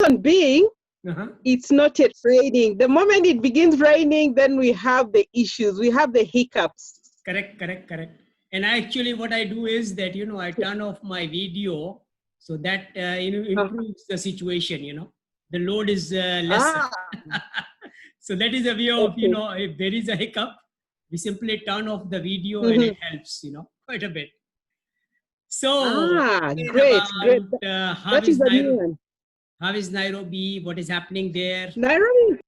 reason being, it's not yet raining. The moment it begins raining, then we have the issues. We have the hiccups. Correct. And actually what I do is that, I turn off my video so that, improves the situation, the load is lesser. So that is a way of, if there is a hiccup, we simply turn off the video and it helps, quite a bit. So, great. How is Nairobi? How is Nairobi? What is happening there? Nairobi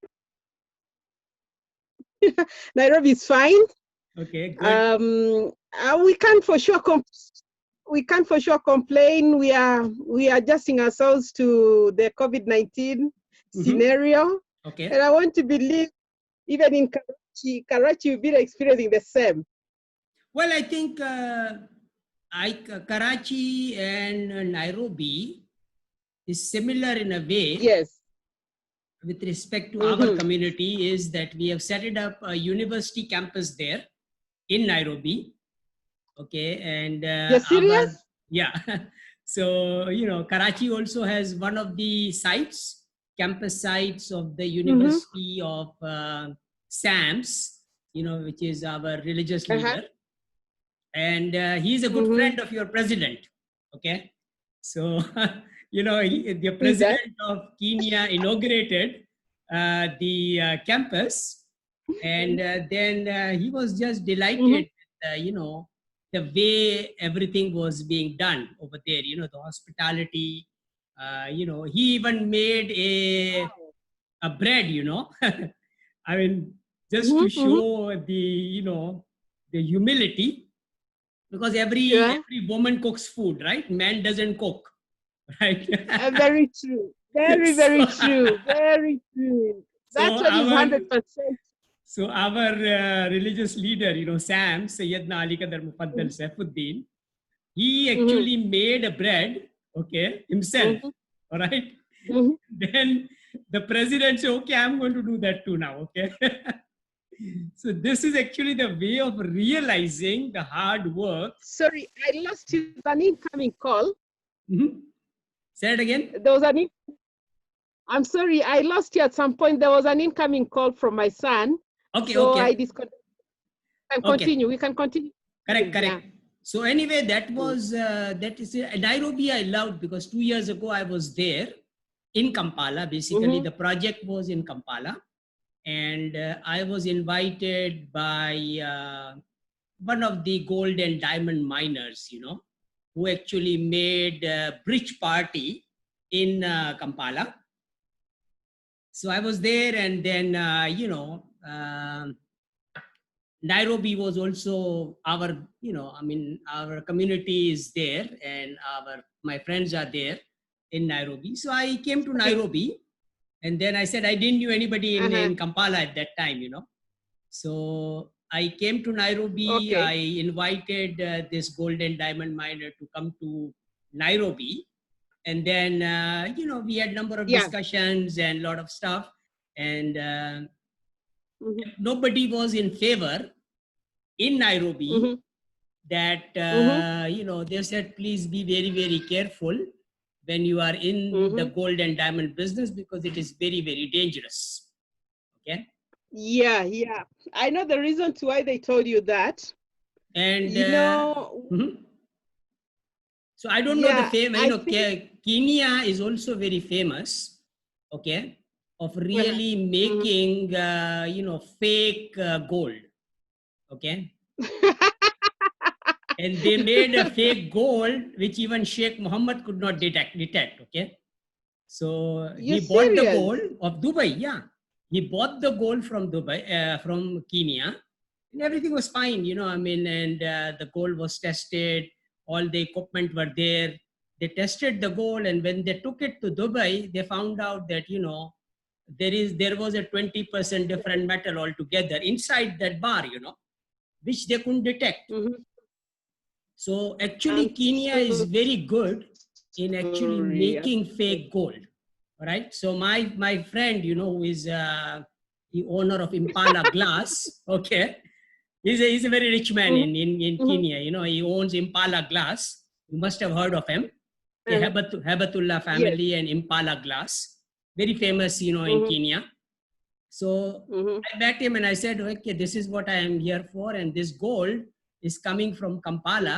is fine. Okay, good. We can't for sure complain. We are adjusting ourselves to the COVID-19 scenario. Okay. And I want to believe even in Karachi will be experiencing the same. Well, I think Karachi and Nairobi is similar in a way. Yes. With respect to our community, is that we have set up a university campus there in Nairobi. Okay, and you're serious? Yeah. So Karachi also has one of the campus sites of the University of SAMS, which is our religious leader, and he's a good friend of your president. Okay, so the president of Kenya inaugurated the campus, and then he was just delighted with, the way everything was being done over there, the hospitality, he even made a bread, I mean, just to show the, the humility, because every woman cooks food, right? Man doesn't cook, right? Very true. Very true. Very true. That's what is 100%. So our religious leader, Sam, Sayyidina Ali Qadar Mufaddal Saifuddin, he actually made a bread, okay, himself, all right? Then the president said, okay, I'm going to do that too now, okay? So this is actually the way of realizing the hard work. Sorry, I lost you. An incoming call. Say it again. There was I'm sorry, I lost you at some point. There was an incoming call from my son. Okay, so okay. I disconnected. Continue. We can continue. Correct. Yeah. So anyway, that is Nairobi. I loved because 2 years ago I was there in Kampala. Basically, the project was in Kampala, and I was invited by one of the gold and diamond miners, who actually made a bridge party in Kampala. So I was there, and then, Nairobi was also our, our community is there, and my friends are there in Nairobi. So I came to Nairobi, and then I said I didn't know anybody in Kampala at that time, So I came to Nairobi. I invited this gold and diamond miner to come to Nairobi. And then, we had a number of discussions and a lot of stuff. And nobody was in favor in Nairobi that, they said, please be very, very careful when you are in the gold and diamond business, because it is very, very dangerous. Okay. Yeah. I know the reason to why they told you that. And, so I don't know the fame, Kenya is also very famous, okay, of really making, fake gold, okay. And they made a fake gold, which even Sheikh Mohammed could not detect, okay. So he bought the gold of Dubai, He bought the gold from Dubai, from Kenya, and everything was fine, and the gold was tested. All the equipment were there. They tested the gold, and when they took it to Dubai, they found out that, there was a 20% different metal altogether inside that bar, which they couldn't detect. So actually, Kenya is very good in actually making fake gold. All right. So my friend, who is the owner of Impala Glass, okay. He's a very rich man in Kenya. He owns Impala Glass. You must have heard of him. The Habatullah family and Impala Glass. very famous, in Kenya. So I met him and I said, okay, this is what I am here for. And this gold is coming from Kampala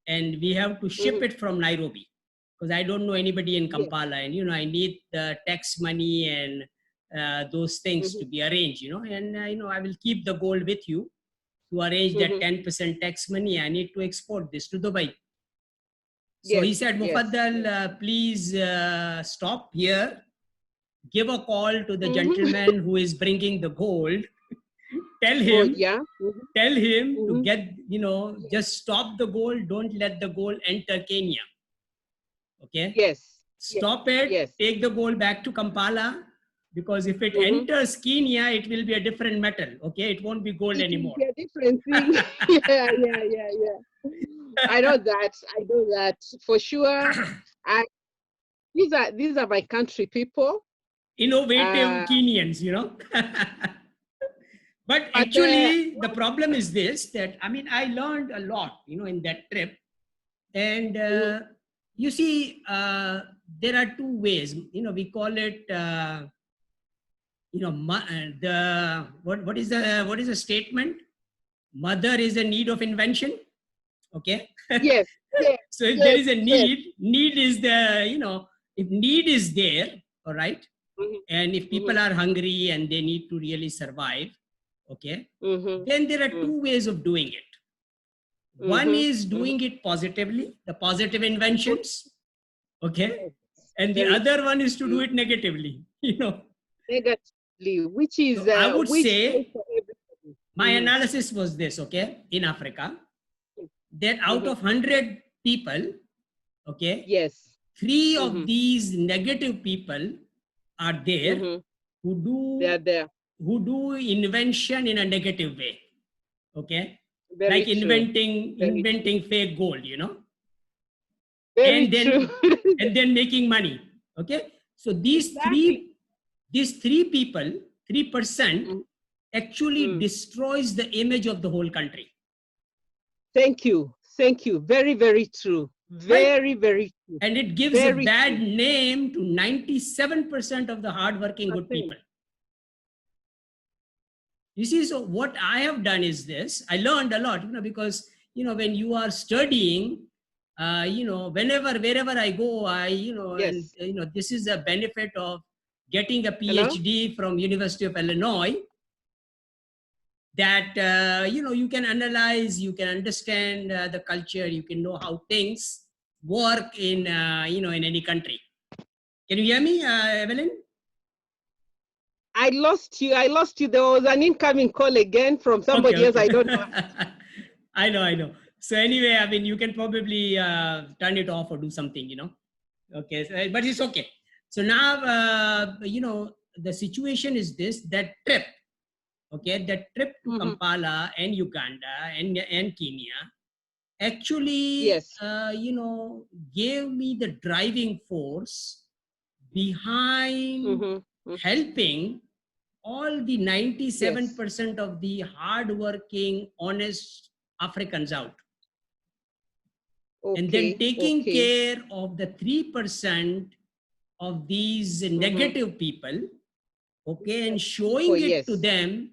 and we have to ship it from Nairobi because I don't know anybody in Kampala. And, I need the tax money and those things to be arranged, and, I will keep the gold with you to arrange that 10% tax money. I need to export this to Dubai. So he said, Mufaddal, please stop here. Give a call to the gentleman who is bringing the gold. Tell him, tell him to get, just stop the gold. Don't let the gold enter Kenya. Okay? Yes. Stop it. Yes. Take the gold back to Kampala. Because if it enters Kenya, it will be a different metal. Okay? It won't be gold anymore. It will be a different thing. Yeah. I know that for sure. These are my country people. Innovative Kenyans, But actually, the problem is this, that, I learned a lot, in that trip. And you see, there are two ways, we call it, what is the statement? Mother is a need of invention. Okay. Yes. So if there is a need is the, if need is there, all right. And if people are hungry and they need to really survive, okay, then there are two ways of doing it. One is doing it positively, the positive inventions, okay, and the other one is to do it negatively, Negatively, which is, so I would say, my analysis was this, okay, in Africa, that out of 100 people, okay, 3 of these negative people are there who do invention in a negative way, okay, like inventing fake gold, and then making money, okay. So these three people, 3% actually destroys the image of the whole country. Thank you. Very, very true. Very, very true. And it gives a bad name to 97% of the hardworking good people. You see, so what I have done is this. I learned a lot, because, when you are studying, wherever I go, and, this is a benefit of getting a PhD from University of Illinois, that, you can analyze, you can understand the culture, you can know how things work in, in any country. Can you hear me, Evelyn? I lost you. There was an incoming call again from somebody else. I don't know. I know. So anyway, you can probably turn it off or do something, Okay, so, but it's okay. So now, the situation is this, that trip, okay, that trip to Kampala and Uganda and Kenya actually, gave me the driving force behind helping all the 97% of the hardworking, honest Africans out. And then taking care of the 3% of these negative people, okay, and showing it to them,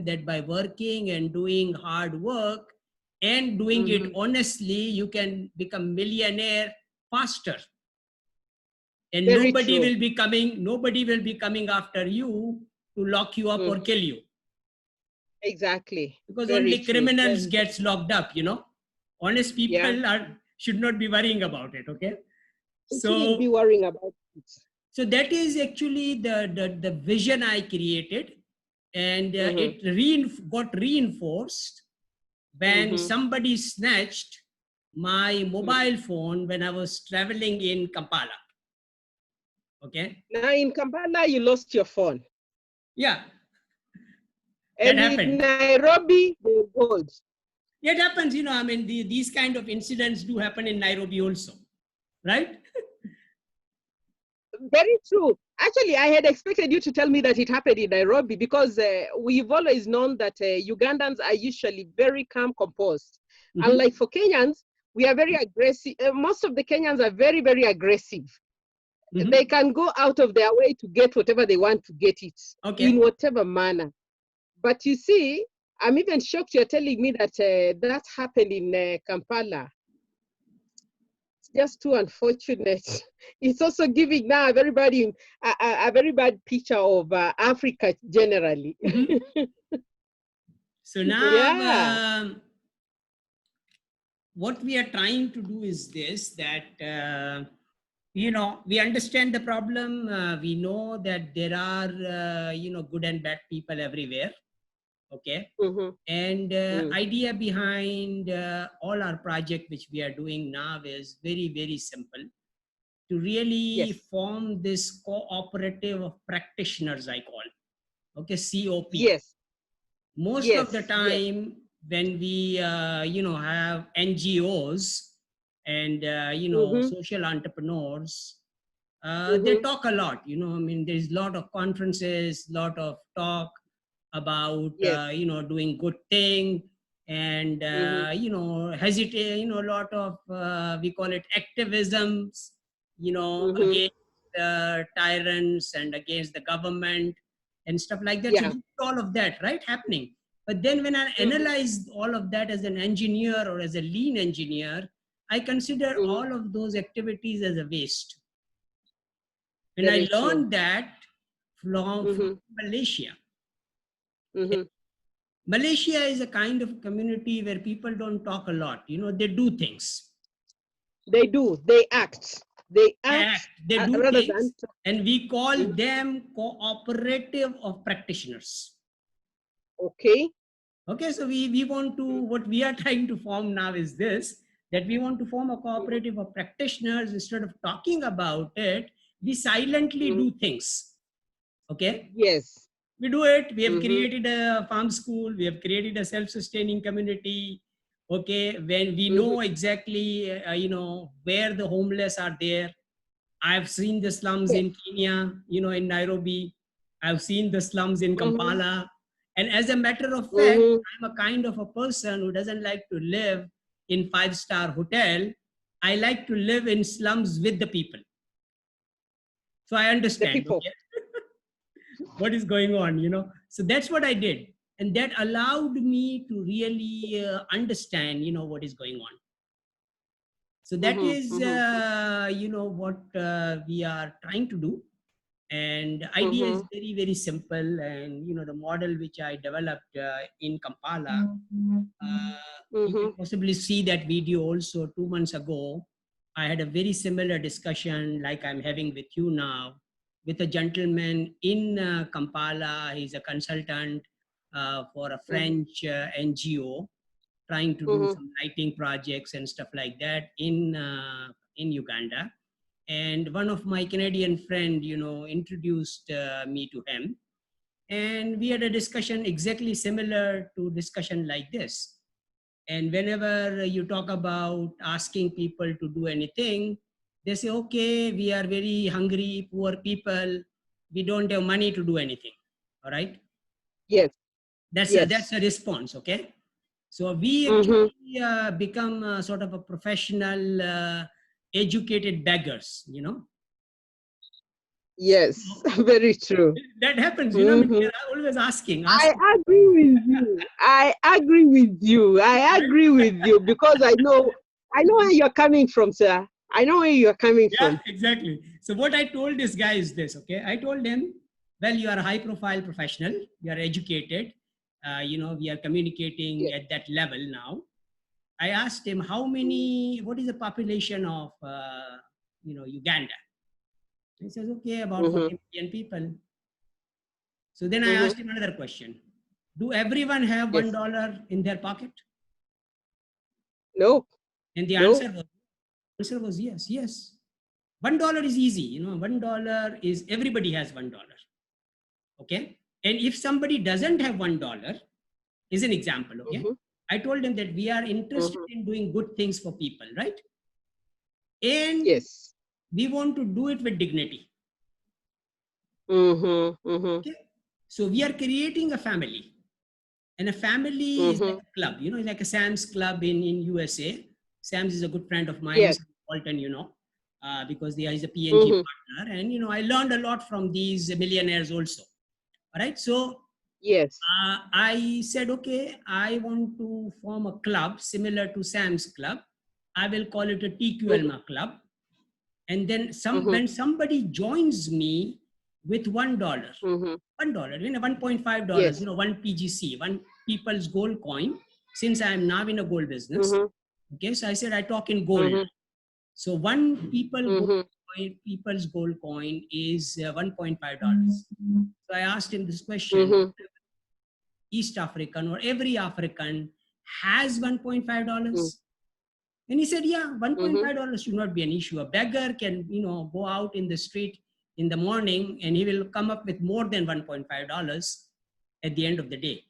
that by working and doing hard work and doing it honestly, you can become millionaire faster. And nobody will be coming after you to lock you up or kill you. Exactly. Because only criminals gets locked up, Honest people should not be worrying about it, okay? So be worrying about it. So that is actually the vision I created, and it got reinforced when somebody snatched my mobile phone when I was traveling in Kampala. Okay. Now in Kampala, you lost your phone. Yeah. And in Nairobi, the gold. It happens, these kind of incidents do happen in Nairobi also, right? Very true. Actually, I had expected you to tell me that it happened in Nairobi because we've always known that Ugandans are usually very calm, composed. Unlike for Kenyans, we are very aggressive. Most of the Kenyans are very, very aggressive. They can go out of their way to get whatever they want to get it, in whatever manner. But you see, I'm even shocked you're telling me that that happened in Kampala. It's just too unfortunate. It's also giving now everybody a very bad picture of Africa generally. So now, yeah. What we are trying to do is this, that, you know, we understand the problem. We know that there are, you know, good and bad people everywhere. Okay. And idea behind all our project, which we are doing now, is very, very simple. To really form this cooperative of practitioners, I call. Okay, COP. Yes. Most of the time, when we, you know, have NGOs and, you know, social entrepreneurs, they talk a lot, you know, I mean, there's a lot of conferences, lot of talk about, you know, doing good thing and, you know, hesitate, you know, a lot of, we call it activisms, you know, against tyrants and against the government and stuff like that. So all of that, right, happening. But then when I analyze all of that as an engineer or as a lean engineer, I consider all of those activities as a waste. And I learned that from Malaysia. Malaysia is a kind of community where people don't talk a lot. You know, they do things. They do. They act. They act. They do things. And we call them cooperative of practitioners. Okay. Okay, so we want to, what we are trying to form now is this, that we want to form a cooperative of practitioners. Instead of talking about it, we silently do things. Okay? Yes. We do it. We have created a farm school. We have created a self-sustaining community. Okay, when we know exactly, you know, where the homeless are there. I've seen the slums in Kenya, you know, in Nairobi. I've seen the slums in Kampala. And as a matter of fact, I'm a kind of a person who doesn't like to live in 5-star hotel. I like to live in slums with the people. So I understand what is going on, you know. So that's what I did. And that allowed me to really understand, you know, what is going on. So that is, you know, what we are trying to do. And the idea is very, very simple. And, you know, the model which I developed in Kampala, you can possibly see that video also 2 months ago. I had a very similar discussion like I'm having with you now with a gentleman in Kampala. He's a consultant for a French NGO trying to do some lighting projects and stuff like that in Uganda. And one of my Canadian friend, you know, introduced me to him. And we had a discussion exactly similar to discussion like this. And whenever you talk about asking people to do anything, they say, okay, we are very hungry, poor people. We don't have money to do anything. All right. Yes. That's a response. Okay. So we actually become sort of a professional, educated beggars, you know. Yes, very true. That happens, you know. They're always asking. I agree with you. I agree with you. I agree with you because I know where you're coming from, sir. I know where you're coming from. Exactly. So what I told this guy is this, okay? I told him, well, you are a high-profile professional. You are educated. You know, we are communicating at that level now. I asked him, what is the population of, you know, Uganda? He says, okay, about 40 million people. So then I asked him another question. Do everyone have $1 in their pocket? No. And the answer was yes. $1 is easy. You know, $1 is, everybody has $1. Okay. And if somebody doesn't have $1, is an example. Okay. I told them that we are interested in doing good things for people, right? And we want to do it with dignity. Okay? So we are creating a family. And a family is like a club, you know, like a Sam's Club in USA. Sam's is a good friend of mine, Walton, you know. because there is a PNG partner. And, you know, I learned a lot from these millionaires also. All right. So yes, I said, okay, I want to form a club similar to Sam's club. I will call it a Tqlma club. And then when somebody joins me with $1, $1, you know, $1.5, yes, you know, one PGC, one people's gold coin, since I am now in a gold business. Okay, so I said I talk in gold. So one people's gold coin is $1.5. So I asked him this question: East African or every African has $1.5? And he said, yeah, $1.5 should not be an issue. A beggar can, you know, go out in the street in the morning and he will come up with more than $1.5 at the end of the day,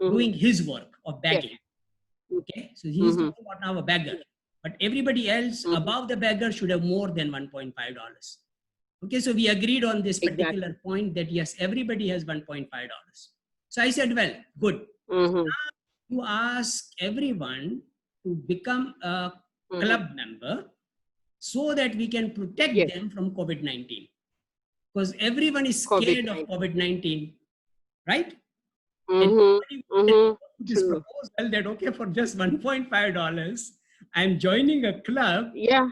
doing his work of begging. Okay, so he's talking about now a beggar, but everybody else above the beggar should have more than $1.5. Okay, so we agreed on this particular point that yes, everybody has $1.5. So I said, well, good. So now you ask everyone to become a club member so that we can protect them from COVID-19. Because everyone is scared of COVID-19, right? And this proposal that, okay, for just $1.5, I'm joining a club. Yeah.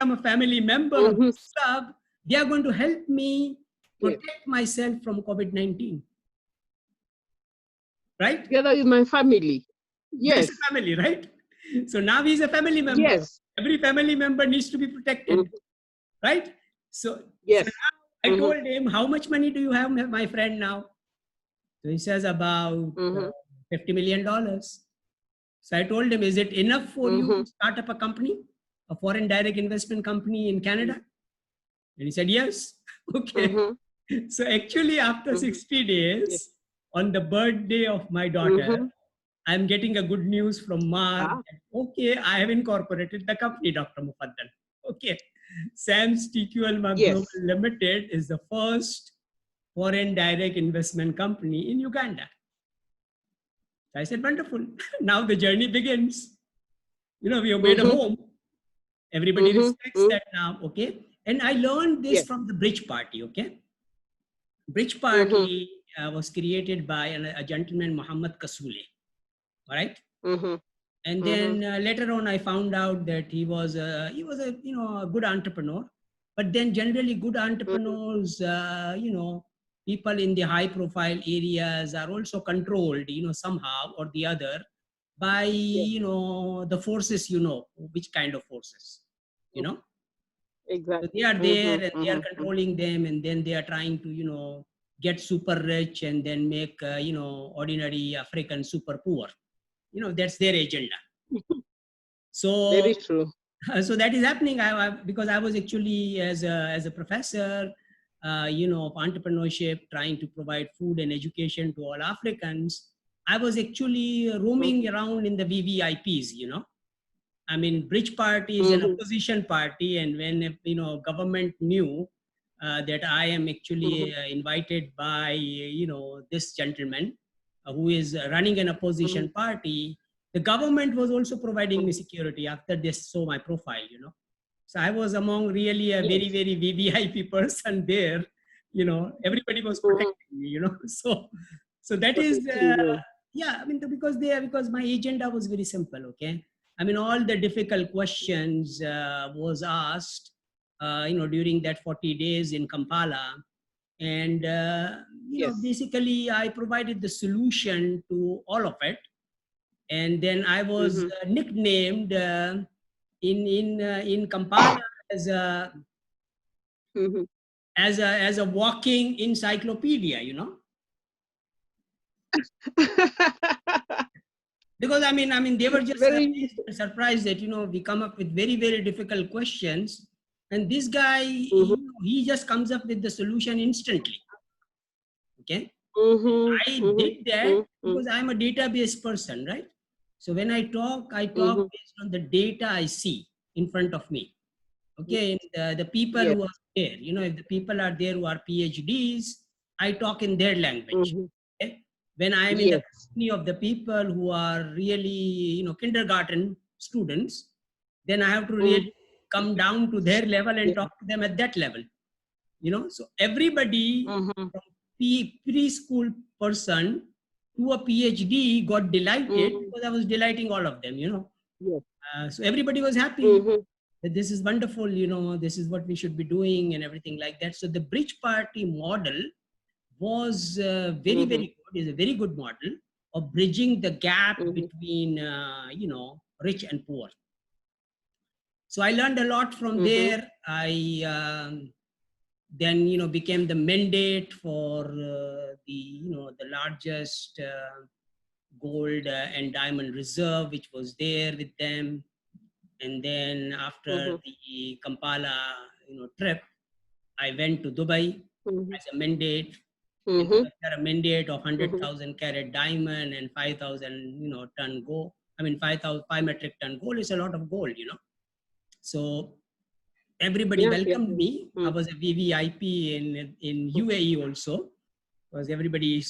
I'm a family member of this club. They are going to help me protect myself from COVID-19. Right? Together with my family. Yes. There's a family, right? So now he's a family member. Yes. Every family member needs to be protected. Right? So, yes. So now I told him, how much money do you have, my friend, now? So he says about $50 million. So I told him, is it enough for you to start up a company, a foreign direct investment company in Canada? And he said, yes. Okay. So actually after 60 days, on the birthday of my daughter, I'm getting a good news from Mark. Okay, I have incorporated the company, Dr. Mufaddal. Okay. Sam's Tqlma Global Limited is the first foreign direct investment company in Uganda. I said, wonderful. Now the journey begins. You know, we have made a home. Everybody respects that now, okay? And I learned this from the Bridge Party, okay? Bridge Party was created by a gentleman, Muhammad Kasule, all right? And then later on, I found out that he was a you know, a good entrepreneur. But then generally good entrepreneurs, you know, people in the high profile areas are also controlled, you know, somehow or the other by, you know, the forces, you know, which kind of forces, you know. Exactly. So they are there and they are controlling them, and then they are trying to, you know, get super rich and then make, you know, ordinary African super poor. You know, that's their agenda. So very true. So that is happening. Because I was actually as a professor, you know, of entrepreneurship, trying to provide food and education to all Africans. I was actually roaming around in the VVIPs, you know. I mean, Bridge Party is an opposition party, and when, you know, government knew that I am actually invited by, you know, this gentleman who is running an opposition party, the government was also providing me security after they saw my profile, you know. So I was among really a very, very VVIP person there, you know. Everybody was protecting me, you know. So that is, yeah, I mean, because my agenda was very simple, okay. I mean, all the difficult questions was asked, you know, during that 40 days in Kampala. And, you know, basically I provided the solution to all of it. And then I was nicknamed in Kampala as a, as a walking encyclopedia, you know. Because I mean, they were just very surprised that, you know, we come up with very, very difficult questions, and this guy, he just comes up with the solution instantly. Okay, I did that because I'm a database person, right? So when I talk based on the data I see in front of me. Okay, and the people who are there, you know, if the people are there who are PhDs, I talk in their language. Okay? When I am in the company of the people who are really, you know, kindergarten students, then I have to really come down to their level and talk to them at that level. So everybody from preschool person to a PhD got delighted because I was delighting all of them, so everybody was happy that this is wonderful, this is what we should be doing and everything like that. So the bridge party model was very, very good, is a very good model of bridging the gap between, rich and poor. So I learned a lot from there. I then, became the mandate for the largest gold and diamond reserve, which was there with them. And then after the Kampala, trip, I went to Dubai as a mandate. A mandate of 100,000 carat diamond and 5,000, ton gold. I mean, 5 metric ton gold is a lot of gold, So everybody welcomed me. I was a VVIP in UAE also, because everybody,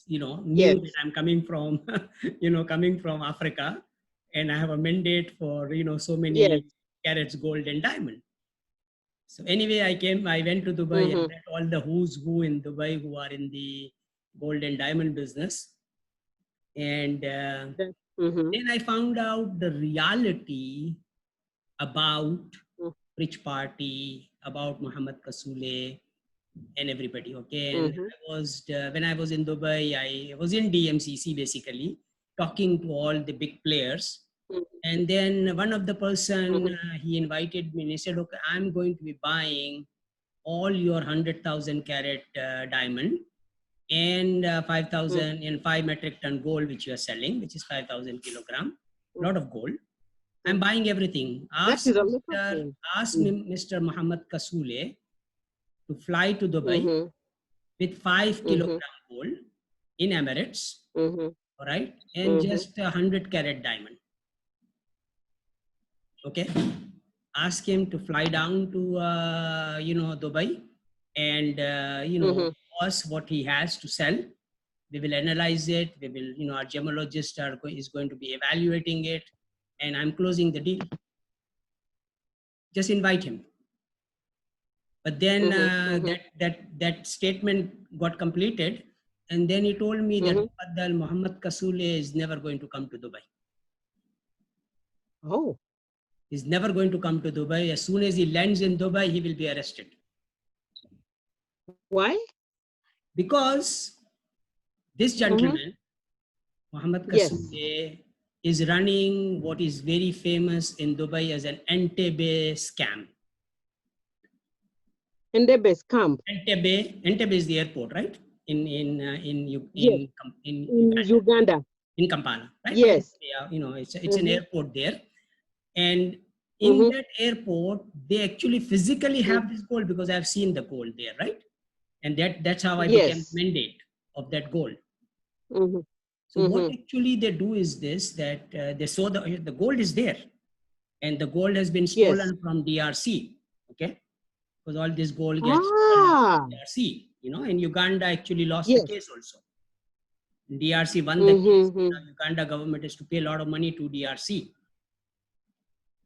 knew that I'm coming from, coming from Africa, and I have a mandate for, so many carats gold and diamond. So anyway, I went to Dubai and met all the who's who in Dubai who are in the gold and diamond business. And then I found out the reality about Rich Party, about Muhammad Kasule and everybody. Okay. And I was, when I was in Dubai, I was in DMCC basically, talking to all the big players. And then one of the person, he invited me and he said, okay, I'm going to be buying all your 100,000 carat diamond and 5,000 and 5 metric ton gold, which you are selling, which is 5,000 kilogram, lot of gold. I'm buying everything. Ask Mr. Muhammad Kasule to fly to Dubai with 5 kilogram gold in Emirates, all right, and just 100 carat diamond. Okay, ask him to fly down to Dubai and us what he has to sell. We will analyze it. We will, our gemologist is going to be evaluating it, and I'm closing the deal. Just invite him. But then that statement got completed, and then he told me that Muhammad Kasule is never going to come to Dubai. Oh. He's never going to come to Dubai. As soon as he lands in Dubai, he will be arrested. Why? Because this gentleman, Muhammad Kasule, is running what is very famous in Dubai as an Entebbe scam. Entebbe scam. Entebbe is the airport, right? In Uganda. In Kampala, right? Yes. It's an airport there. And in that airport, they actually physically have this gold because I've seen the gold there, right? And that's how I became mandate of that gold. So what actually they do is this, that they saw the gold is there, and the gold has been stolen from DRC, okay? Because all this gold gets stolen from DRC, and Uganda actually lost the case also. DRC won the case. Uganda government has to pay a lot of money to DRC.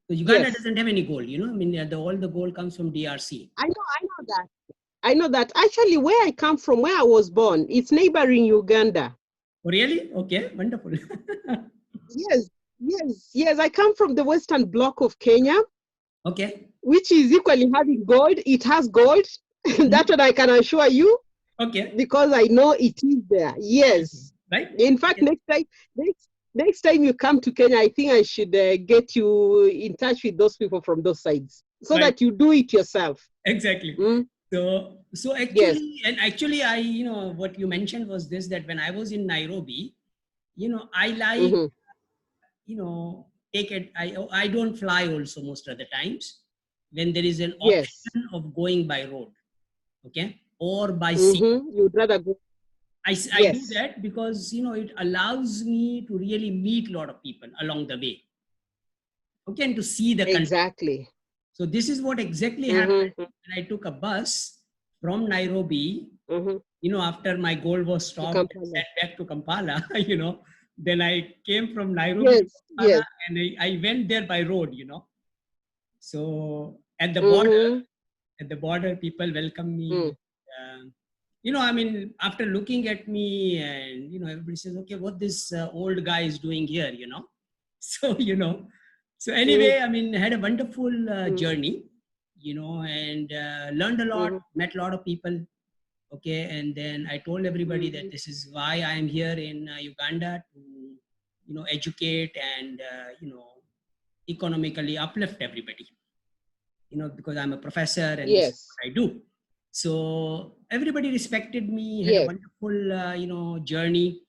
So Uganda doesn't have any gold, I mean, all the gold comes from DRC. I know that. Actually, where I come from, where I was born, it's neighboring Uganda. Oh, really? Okay, wonderful. Yes. I come from the western block of Kenya. Okay. Which is equally having gold. It has gold. That's what I can assure you. Okay. Because I know it is there. Yes. Right. In fact, next time you come to Kenya, I think I should get you in touch with those people from those sides so that you do it yourself. Exactly. So actually, I, what you mentioned was this, that when I was in Nairobi, I like, take it. I don't fly also most of the times when there is an option of going by road, okay, or by sea. You'd rather go. I do that because, it allows me to really meet a lot of people along the way. Okay, and to see the country. Exactly. So this is what exactly happened when I took a bus from Nairobi, after my gold was stopped and sent back to Kampala, then I came from Nairobi to Kampala and I went there by road, So at the border, people welcome me. I mean, after looking at me, and everybody says, okay, what this old guy is doing here, So so anyway, I mean, had a wonderful journey, and learned a lot, met a lot of people. Okay, and then I told everybody that this is why I am here in Uganda, to educate and economically uplift everybody, because I'm a professor and this is what I do. So everybody respected me, had a wonderful journey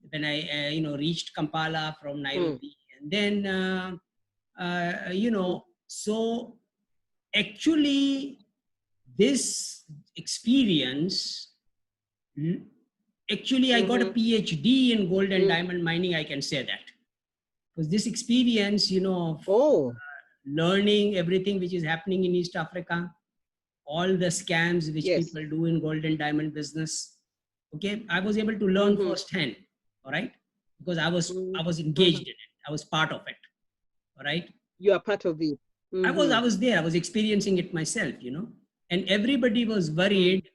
when I reached Kampala from Nairobi. And then so actually this experience, actually I got a PhD in gold and diamond mining, I can say that, because this experience of learning everything which is happening in East Africa, all the scams which people do in gold and diamond business, okay, I was able to learn firsthand, all right, because I was engaged in it, I was part of it, all right. You are part of it. I was there, I was experiencing it myself, and everybody was worried,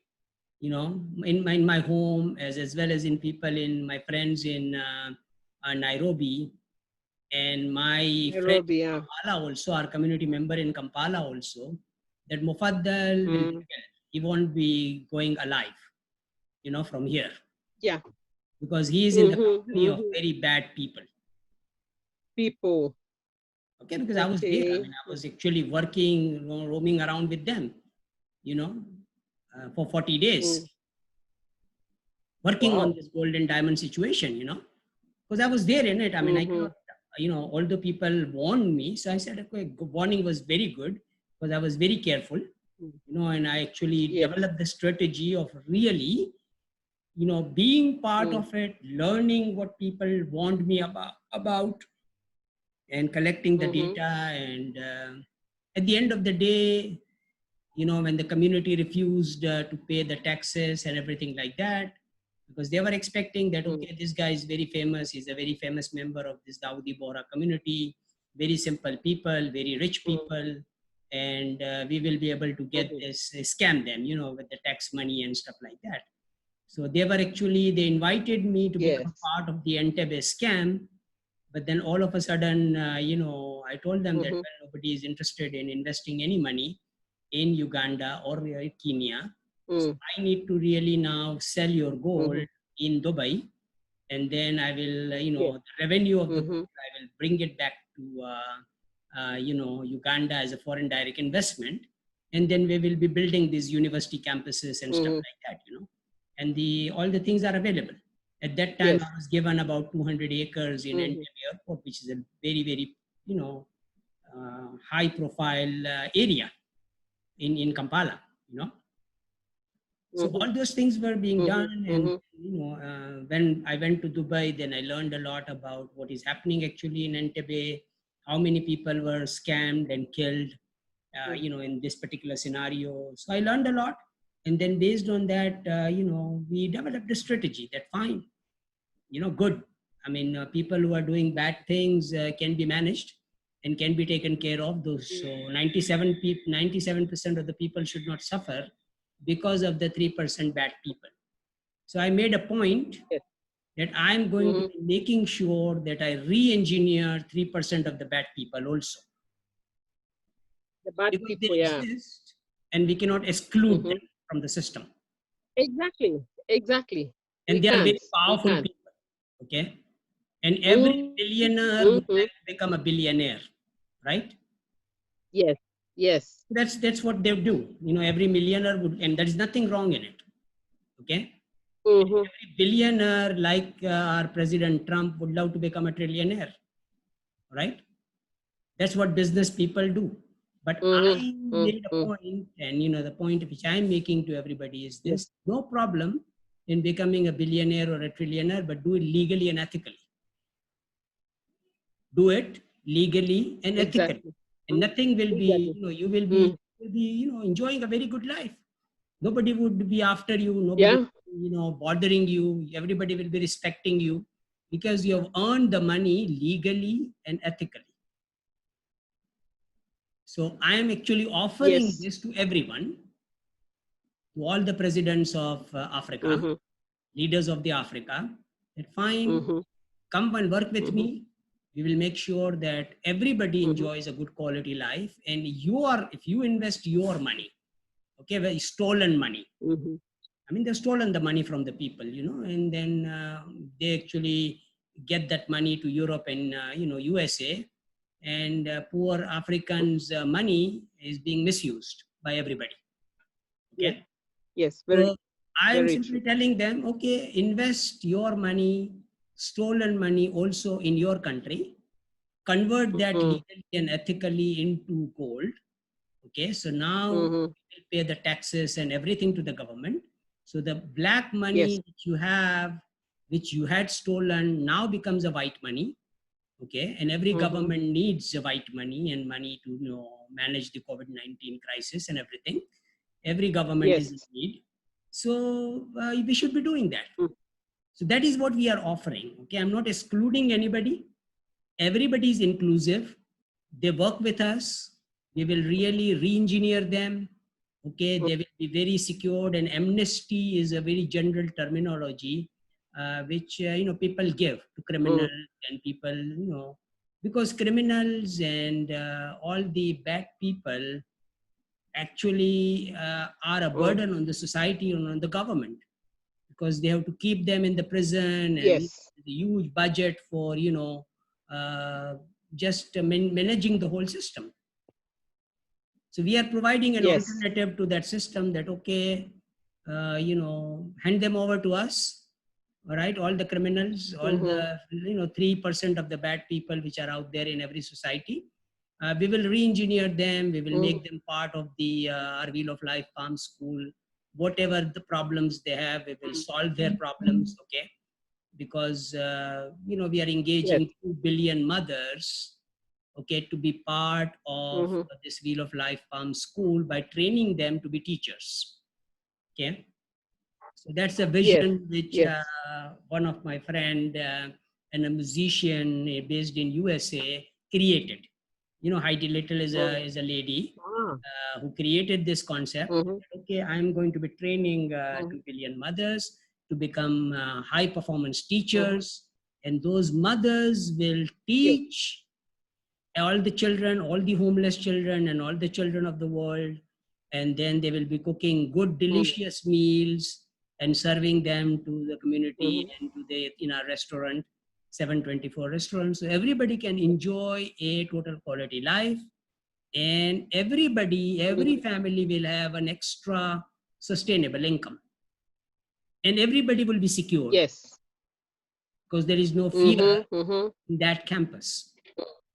in my home, as well as in people, in my friends in Nairobi, and my friend in Kampala also, our community member in Kampala also, that Mufaddal will be killed. He won't be going alive, from here. Yeah. Because he is in the company of very bad people. Okay, because I was there. I mean, I was actually working, roaming around with them, for 40 days. Working on this gold and diamond situation, because I was there in it. I mean, I cannot, although people warned me, so I said, okay, warning was very good, because I was very careful, and I actually developed the strategy of really, being part of it, learning what people warned me about, and collecting the data. And at the end of the day, when the community refused to pay the taxes and everything like that, because they were expecting that, okay, this guy is very famous, he's a very famous member of this Dawoodi Bohra community, very simple people, very rich people, and we will be able to get this, scam them, with the tax money and stuff like that. So they invited me to become part of the Entebbe scam, but then all of a sudden, I told them that, well, nobody is interested in investing any money in Uganda or Kenya. So I need to really now sell your gold in Dubai, and then I will, the revenue of the gold, I will bring it back to, Uganda as a foreign direct investment, and then we will be building these university campuses and stuff like that, and all the things are available. At that time, I was given about 200 acres in Entebbe Airport, which is a very, very, high profile area in Kampala, So all those things were being done, and when I went to Dubai, then I learned a lot about what is happening actually in Entebbe, how many people were scammed and killed, in this particular scenario. So I learned a lot, and then based on that, we developed a strategy that fine, good. I mean, people who are doing bad things can be managed and can be taken care of. Those so 97% of the people should not suffer because of the 3% bad people. So I made a point that I'm going to be making sure that I re-engineer 3% of the bad people also. The bad because people, they exist, and we cannot exclude them from the system. Exactly. And they are very powerful people. Okay. And every billionaire would like to become a billionaire, right? Yes. That's what they do. Every millionaire would, and there is nothing wrong in it. Okay. Every billionaire, like our President Trump, would love to become a trillionaire, right? That's what business people do. But I made a point, and the point which I'm making to everybody is this: no problem in becoming a billionaire or a trillionaire, but do it legally and ethically. Do it legally and ethically, and nothing will be, you will be, enjoying a very good life. Nobody would be after you. Nobody, bothering you. Everybody will be respecting you because you have earned the money legally and ethically. So I am actually offering this to everyone, to all the presidents of Africa, leaders of the Africa, that fine, come and work with me. We will make sure that everybody enjoys a good quality life. And if you invest your money, okay, well, stolen money. I mean, they've stolen the money from the people, and then they actually get that money to Europe and, USA, and poor Africans' money is being misused by everybody. Okay. Yes, very. So I am simply telling them, okay, invest your money, stolen money also in your country, convert that legally and ethically into gold. Okay, so now we will pay the taxes and everything to the government. So the black money which you have, which you had stolen, now becomes a white money. Okay, and every government needs a white money and money to manage the COVID-19 crisis and everything. Every government is in need. So we should be doing that. So that is what we are offering. Okay, I'm not excluding anybody. Everybody is inclusive. They work with us. We will really re-engineer them. Okay, they will be very secured, and amnesty is a very general terminology which people give to criminals and people, because criminals and all the bad people actually are a burden on the society and on the government, because they have to keep them in the prison, and the huge budget for just managing the whole system. So we are providing an alternative to that system, that okay, hand them over to us. All right, all the criminals, all the 3% of the bad people which are out there in every society. We will re-engineer them. We will make them part of the our Wheel of Life Palm School. Whatever the problems they have, we will solve their problems. Okay, because we are engaging 2 billion mothers. Okay, to be part of this Wheel of Life Palm School by training them to be teachers. Okay, so that's a vision which one of my friend and a musician based in USA created. Heidi Little is a lady who created this concept. Okay, I'm going to be training 2 billion mothers to become high performance teachers, and those mothers will teach all the children, all the homeless children, and all the children of the world. And then they will be cooking good, delicious meals and serving them to the community and to in our restaurant, 724 restaurants. So everybody can enjoy a total quality life, and every family will have an extra sustainable income, and everybody will be secure. Because there is no fear in that campus.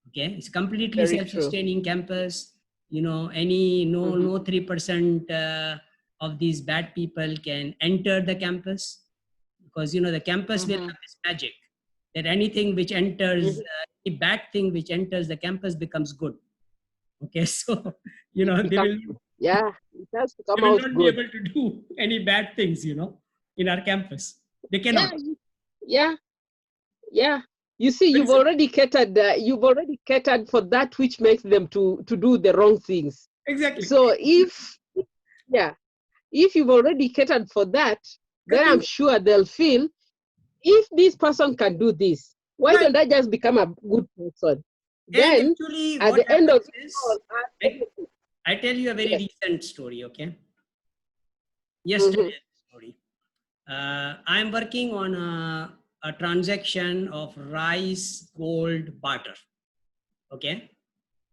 Okay, it's completely self-sustaining campus. No 3% of these bad people can enter the campus, because the campus will have this magic that anything which enters, any bad thing which enters the campus becomes good. Okay, so they will it has to come they will out not good. be able to do any bad things, in our campus. They cannot. Yeah. You see, you've already catered for that which makes them to do the wrong things. Exactly. So if you've already catered for that, then I'm sure they'll feel, if this person can do this, why don't I just become a good person? Then actually, at the end of it, I tell you a very recent story. Okay. Yesterday's story. I'm working on a transaction of rice gold barter. Okay.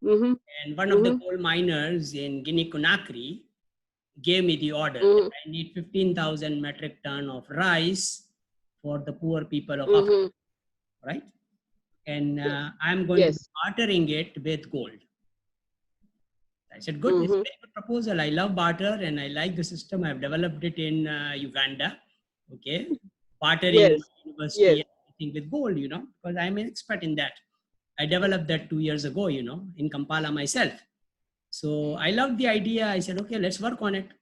And one of the coal miners in Guinea-Conakry gave me the order. I need 15,000 metric ton of rice for the poor people of Africa. Right. And I'm going to be bartering it with gold. I said, good, it's a very good proposal. I love barter and I like the system. I've developed it in Uganda. Okay. Bartering university and everything with gold, because I'm an expert in that. I developed that 2 years ago, in Kampala myself. So I loved the idea. I said, okay, let's work on it.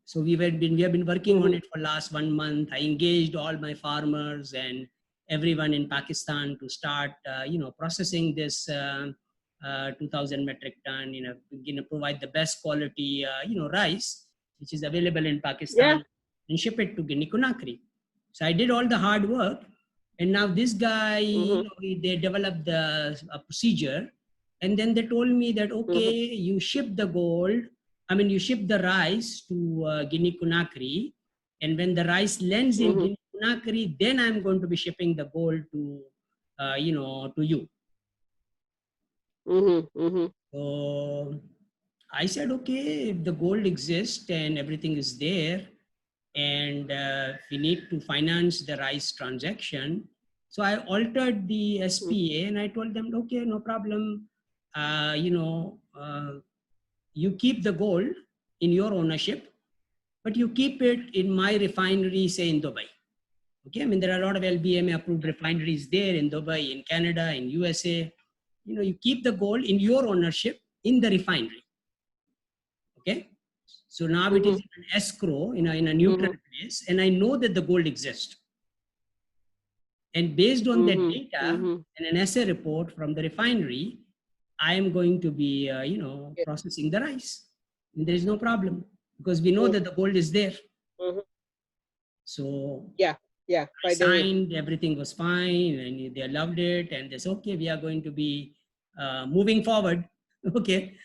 So we have been working on it for last 1 month. I engaged all my farmers and everyone in Pakistan to start, processing this 2,000 metric ton, provide the best quality, rice, which is available in Pakistan, and ship it to Guinea Conakry. So I did all the hard work. And now this guy, they developed the procedure. And then they told me that, okay, you ship the gold, you ship the rice to Guinea Conakry. And when the rice lands in Guinea Conakry, then I'm going to be shipping the gold to, to you. So I said, okay, if the gold exists and everything is there, and we need to finance the rice transaction. So I altered the SPA and I told them, okay, no problem. You keep the gold in your ownership, but you keep it in my refinery, say in Dubai. Okay, there are a lot of LBMA approved refineries there in Dubai, in Canada, in USA. You keep the gold in your ownership in the refinery. Okay, so now it is in an escrow, in a neutral place, and I know that the gold exists. And based on that data and an assay report from the refinery, I am going to be, processing the rice. And there is no problem because we know that the gold is there. So I signed, everything was fine, and they loved it, and they said, okay, we are going to be moving forward. Okay.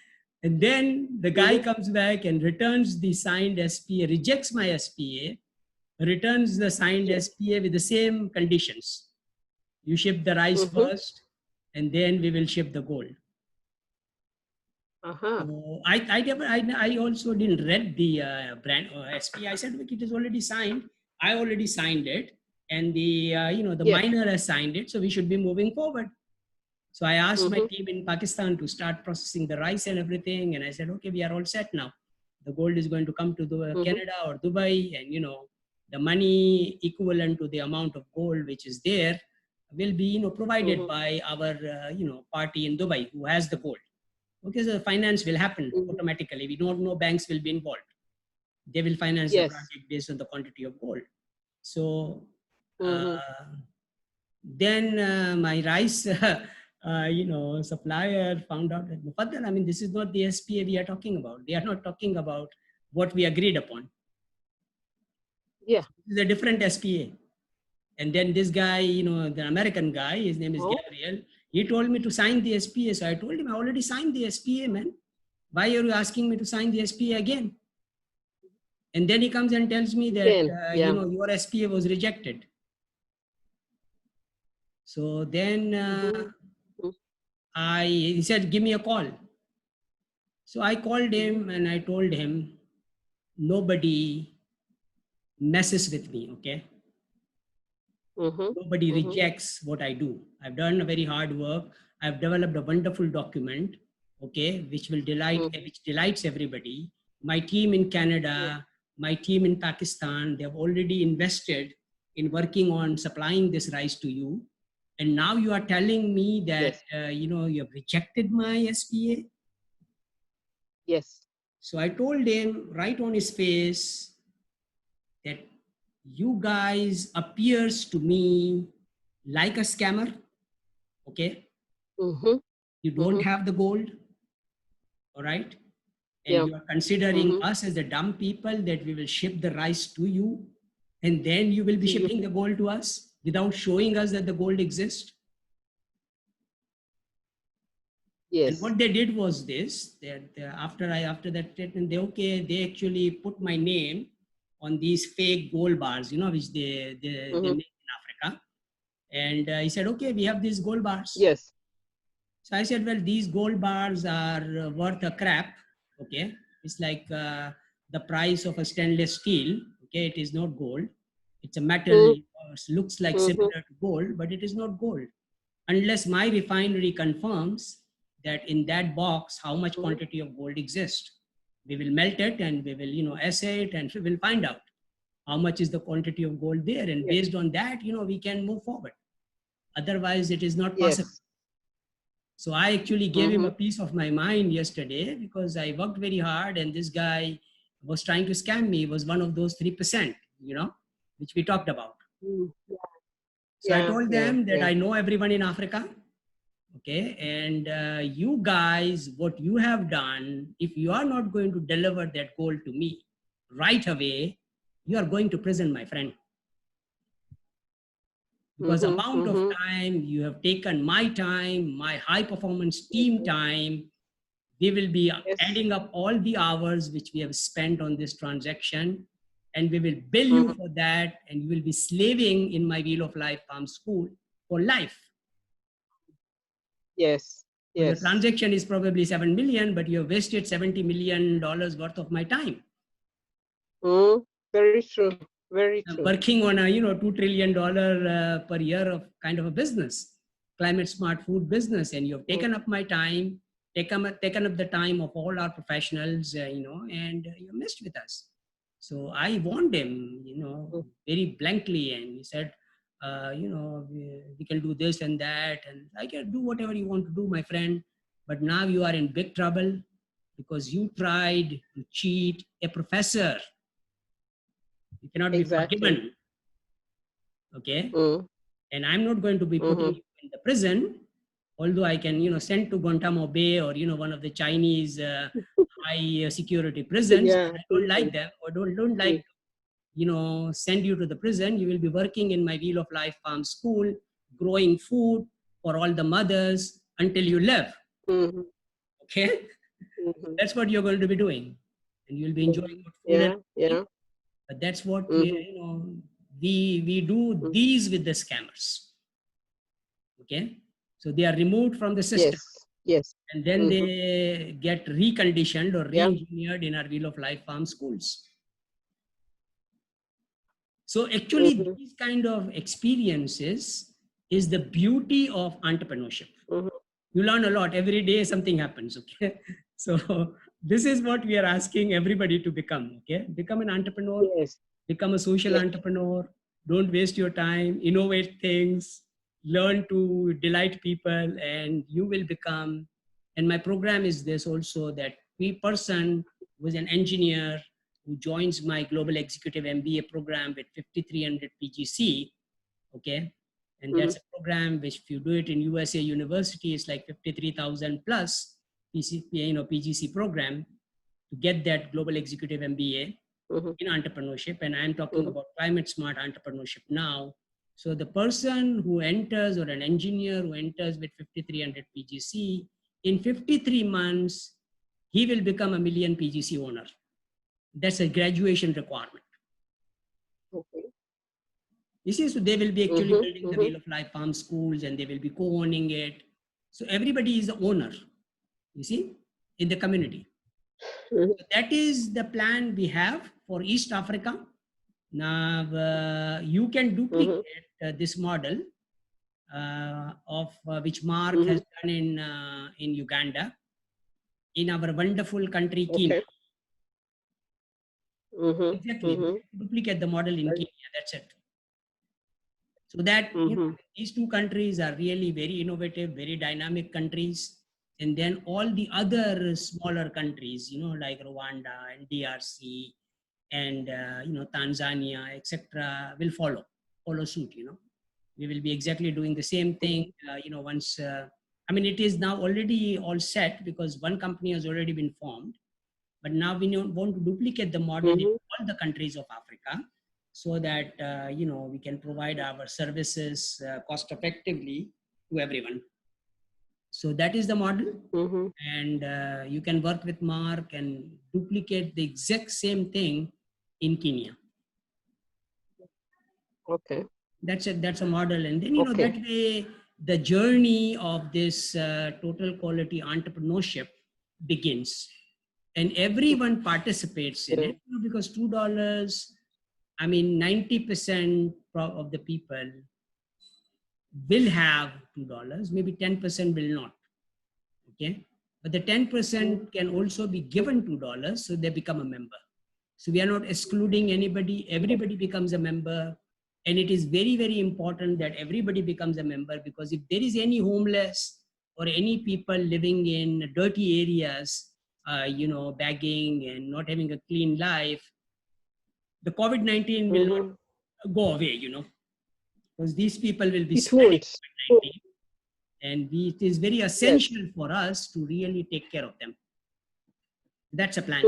And then the guy comes back and returns the signed SPA, rejects my SPA, returns the signed SPA with the same conditions. You ship the rice first, and then we will ship the gold. So I also didn't read the brand SPA. I said, look, it is already signed. I already signed it, and the miner has signed it, so we should be moving forward. So I asked my team in Pakistan to start processing the rice and everything. And I said, okay, we are all set now. The gold is going to come to Canada or Dubai. And, the money equivalent to the amount of gold which is there will be, provided by our, party in Dubai who has the gold. Okay, so the finance will happen automatically. We don't know banks will be involved. They will finance the project based on the quantity of gold. So then my rice... supplier found out that, Mufaddal, this is not the SPA we are talking about. They are not talking about what we agreed upon. This is a different SPA. And then this guy, the American guy, his name is Gabriel, he told me to sign the SPA. So I told him, I already signed the SPA, man. Why are you asking me to sign the SPA again? And then he comes and tells me that, your SPA was rejected. So then he said, give me a call. So I called him and I told him, nobody messes with me, okay? Nobody rejects what I do. I've done a very hard work. I've developed a wonderful document, okay, which will which delights everybody. My team in Canada, my team in Pakistan, they have already invested in working on supplying this rice to you. And now you are telling me that, you have rejected my SPA? Yes. So I told him right on his face that you guys appears to me like a scammer, okay? You don't have the gold, all right? And you are considering us as the dumb people that we will ship the rice to you, and then you will be shipping the gold to us without showing us that the gold exists. And what they did was this, that after that statement, they actually put my name on these fake gold bars, which they make in Africa. And he said, okay, we have these gold bars. Yes. So I said, well, these gold bars are worth a crap, okay? It's like the price of a stainless steel, okay? It is not gold. It's a metal, looks like similar to gold, but it is not gold. Unless my refinery confirms that in that box, how much quantity of gold exists. We will melt it and we will, assay it, and we will find out how much is the quantity of gold there. And based on that, we can move forward. Otherwise, it is not possible. So I actually gave him a piece of my mind yesterday because I worked very hard and this guy was trying to scam me. He was one of those 3%, which we talked about. So I told them that I know everyone in Africa. Okay, and you guys, what you have done, if you are not going to deliver that goal to me right away, you are going to prison, my friend. Because amount of time you have taken, my time, my high performance team time, we will be adding up all the hours which we have spent on this transaction, and we will bill you for that, and you will be slaving in my Wheel of Life Farm School for life. Yes. So the transaction is probably 7 million, but you have wasted $70 million worth of my time. Very true. Very true. I'm working on a $2 trillion per year of kind of a business, climate smart food business, and you have taken up my time, taken up the time of all our professionals, and you messed with us. So I warned him, very blankly, and he said, we can do this and that, and I can do whatever you want to do, my friend. But now you are in big trouble because you tried to cheat a professor. You cannot be forgiven. Okay. And I'm not going to be putting you in the prison, although I can, send to Guantanamo Bay or, one of the Chinese high security prisons. I don't like them, or don't like, send you to the prison. You will be working in my Wheel of Life Farm School, growing food for all the mothers until you live. Okay. That's what you're going to be doing. And you'll be enjoying good food. But that's what, we do these with the scammers. Okay. So they are removed from the system. Yes. And then they get reconditioned or re-engineered in our Wheel of Life Farm schools. So actually these kind of experiences is the beauty of entrepreneurship. You learn a lot. Every day something happens. Okay. So this is what we are asking everybody to become. Okay. Become an entrepreneur. Become a social entrepreneur. Don't waste your time. Innovate things. Learn to delight people, and you will become. And my program is this also, that person who is an engineer who joins my Global Executive MBA program with 5,300 PGC. Okay. And that's a program which, if you do it in USA University, it's like 53,000 plus PGC program to get that Global Executive MBA in entrepreneurship. And I'm talking about climate smart entrepreneurship now. So the person who enters, or an engineer who enters with 5,300 PGC, in 53 months, he will become a million PGC owner. That's a graduation requirement. You see, so they will be actually building the Wheel of Life Farm schools, and they will be co-owning it. So everybody is the owner, you see, in the community. So that is the plan we have for East Africa. Now, you can duplicate this model of which Mark has done in Uganda, in our wonderful country, Kenya. Exactly. Duplicate the model in Kenya, that's it. So that these two countries are really very innovative, very dynamic countries. And then all the other smaller countries, like Rwanda and DRC and, Tanzania, etc., will follow suit. We will be exactly doing the same thing, once, it is now already all set, because one company has already been formed. But now we want to duplicate the model in all the countries of Africa, so that, we can provide our services cost effectively to everyone. So that is the model. And you can work with Mark and duplicate the exact same thing in Kenya. Okay. That's a model. And then, that way the journey of this total quality entrepreneurship begins. And everyone participates in it, because $2, 90% of the people will have $2, maybe 10% will not. Okay. But the 10% can also be given $2, so they become a member. So we are not excluding anybody, everybody becomes a member. And it is very, very important that everybody becomes a member, because if there is any homeless or any people living in dirty areas, begging and not having a clean life, the COVID-19 will not go away, because these people will be spreading COVID-19. And it is very essential for us to really take care of them. That's a plan.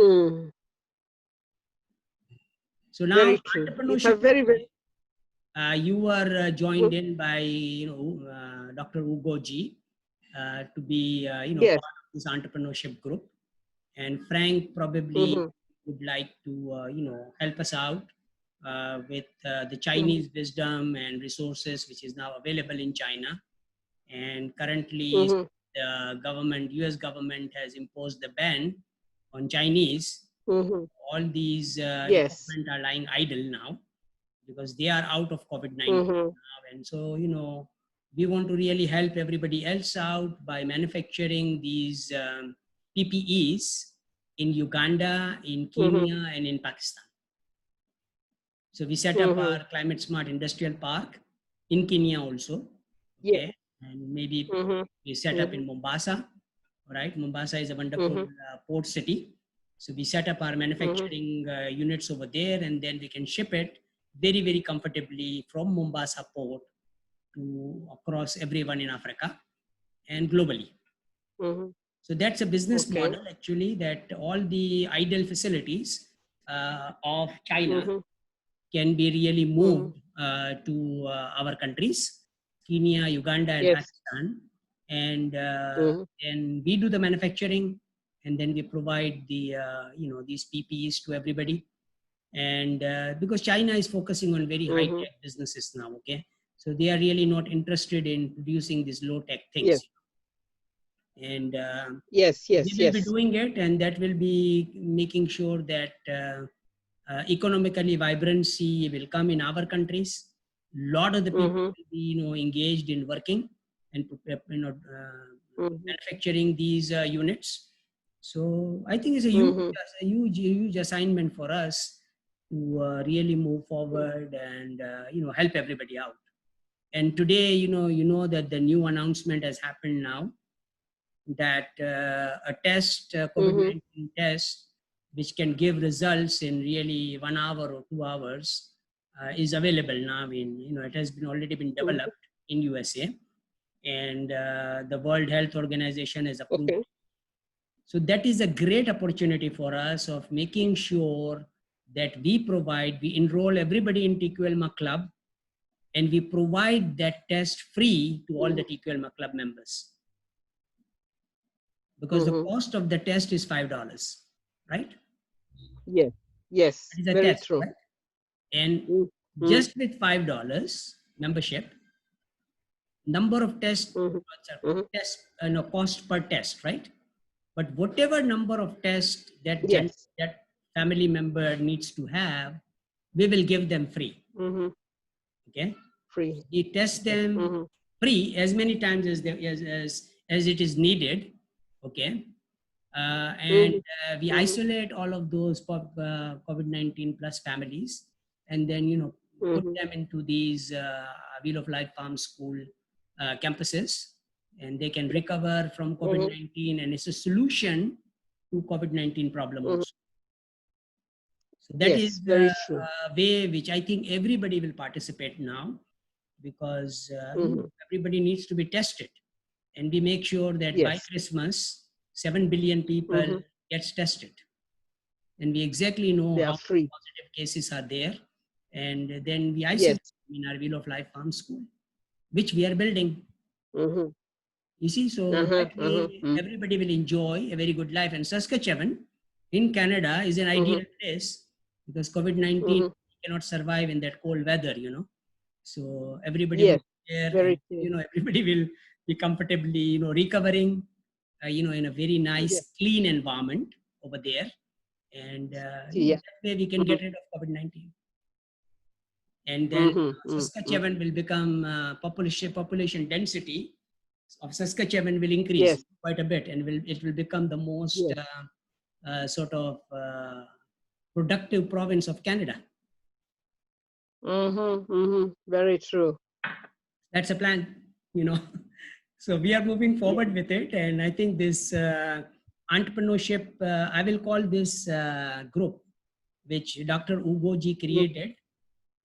So now, very true. It's a very, very. You were joined in by Dr. Ugo G to be part of this entrepreneurship group, and Frank probably would like to help us out with the Chinese wisdom and resources which is now available in China. And currently the government, US government, has imposed the ban on Chinese. All these equipment are lying idle now because they are out of COVID-19 now. And so, we want to really help everybody else out by manufacturing these PPEs in Uganda, in Kenya, and in Pakistan. So we set up our Climate Smart Industrial Park in Kenya also. Okay. And maybe we set up in Mombasa, right? Mombasa is a wonderful port city. So we set up our manufacturing units over there, and then we can ship it very, very comfortably from Mombasa port to across everyone in Africa and globally. So that's a business model actually, that all the idle facilities of China can be really moved to our countries, Kenya, Uganda, and Pakistan. And then we do the manufacturing, and then we provide the, these PPEs to everybody. And because China is focusing on very high-tech businesses now, okay? So they are really not interested in producing these low-tech things. And we will be doing it, and that will be making sure that economically vibrancy will come in our countries. A lot of the people will be, engaged in working and manufacturing these units. So I think it's a huge assignment for us to really move forward and help everybody out. And today, you know that the new announcement has happened now, that a test, COVID-19 test, which can give results in really 1 hour or 2 hours, is available now. It has been already been developed in USA, and the World Health Organization has approved. So that is a great opportunity for us of making sure that we enroll everybody in Tqlma Club, and we provide that test free to all the Tqlma Club members. Because the cost of the test is $5, right? Yes, that is a very test, true. right? And just with $5 membership, number of tests, cost per test, right? But whatever number of tests that that family member needs to have, we will give them free. Okay, free. We test them free as many times as it is needed. Okay, and we isolate all of those COVID-19 plus families, and then put them into these Wheel of Life Farm School campuses, and they can recover from COVID-19, and it's a solution to COVID-19 problem also. So that is the way which I think everybody will participate now, because everybody needs to be tested, and we make sure that by Christmas 7 billion people gets tested, and we exactly know how many positive cases are there, and then we isolate in our Wheel of Life Farm School, which we are building. You see, so that way everybody will enjoy a very good life. And Saskatchewan in Canada is an ideal place, because COVID-19 cannot survive in that cold weather, So everybody will be there, and, everybody will be comfortably, recovering, in a very nice, clean environment over there. And that way we can get rid of COVID-19. And then Saskatchewan will become population density of Saskatchewan will increase quite a bit, and it will become the most sort of productive province of Canada. Very true. That's a plan, So we are moving forward with it, and I think this entrepreneurship, I will call this group, which Dr. Ugo G created,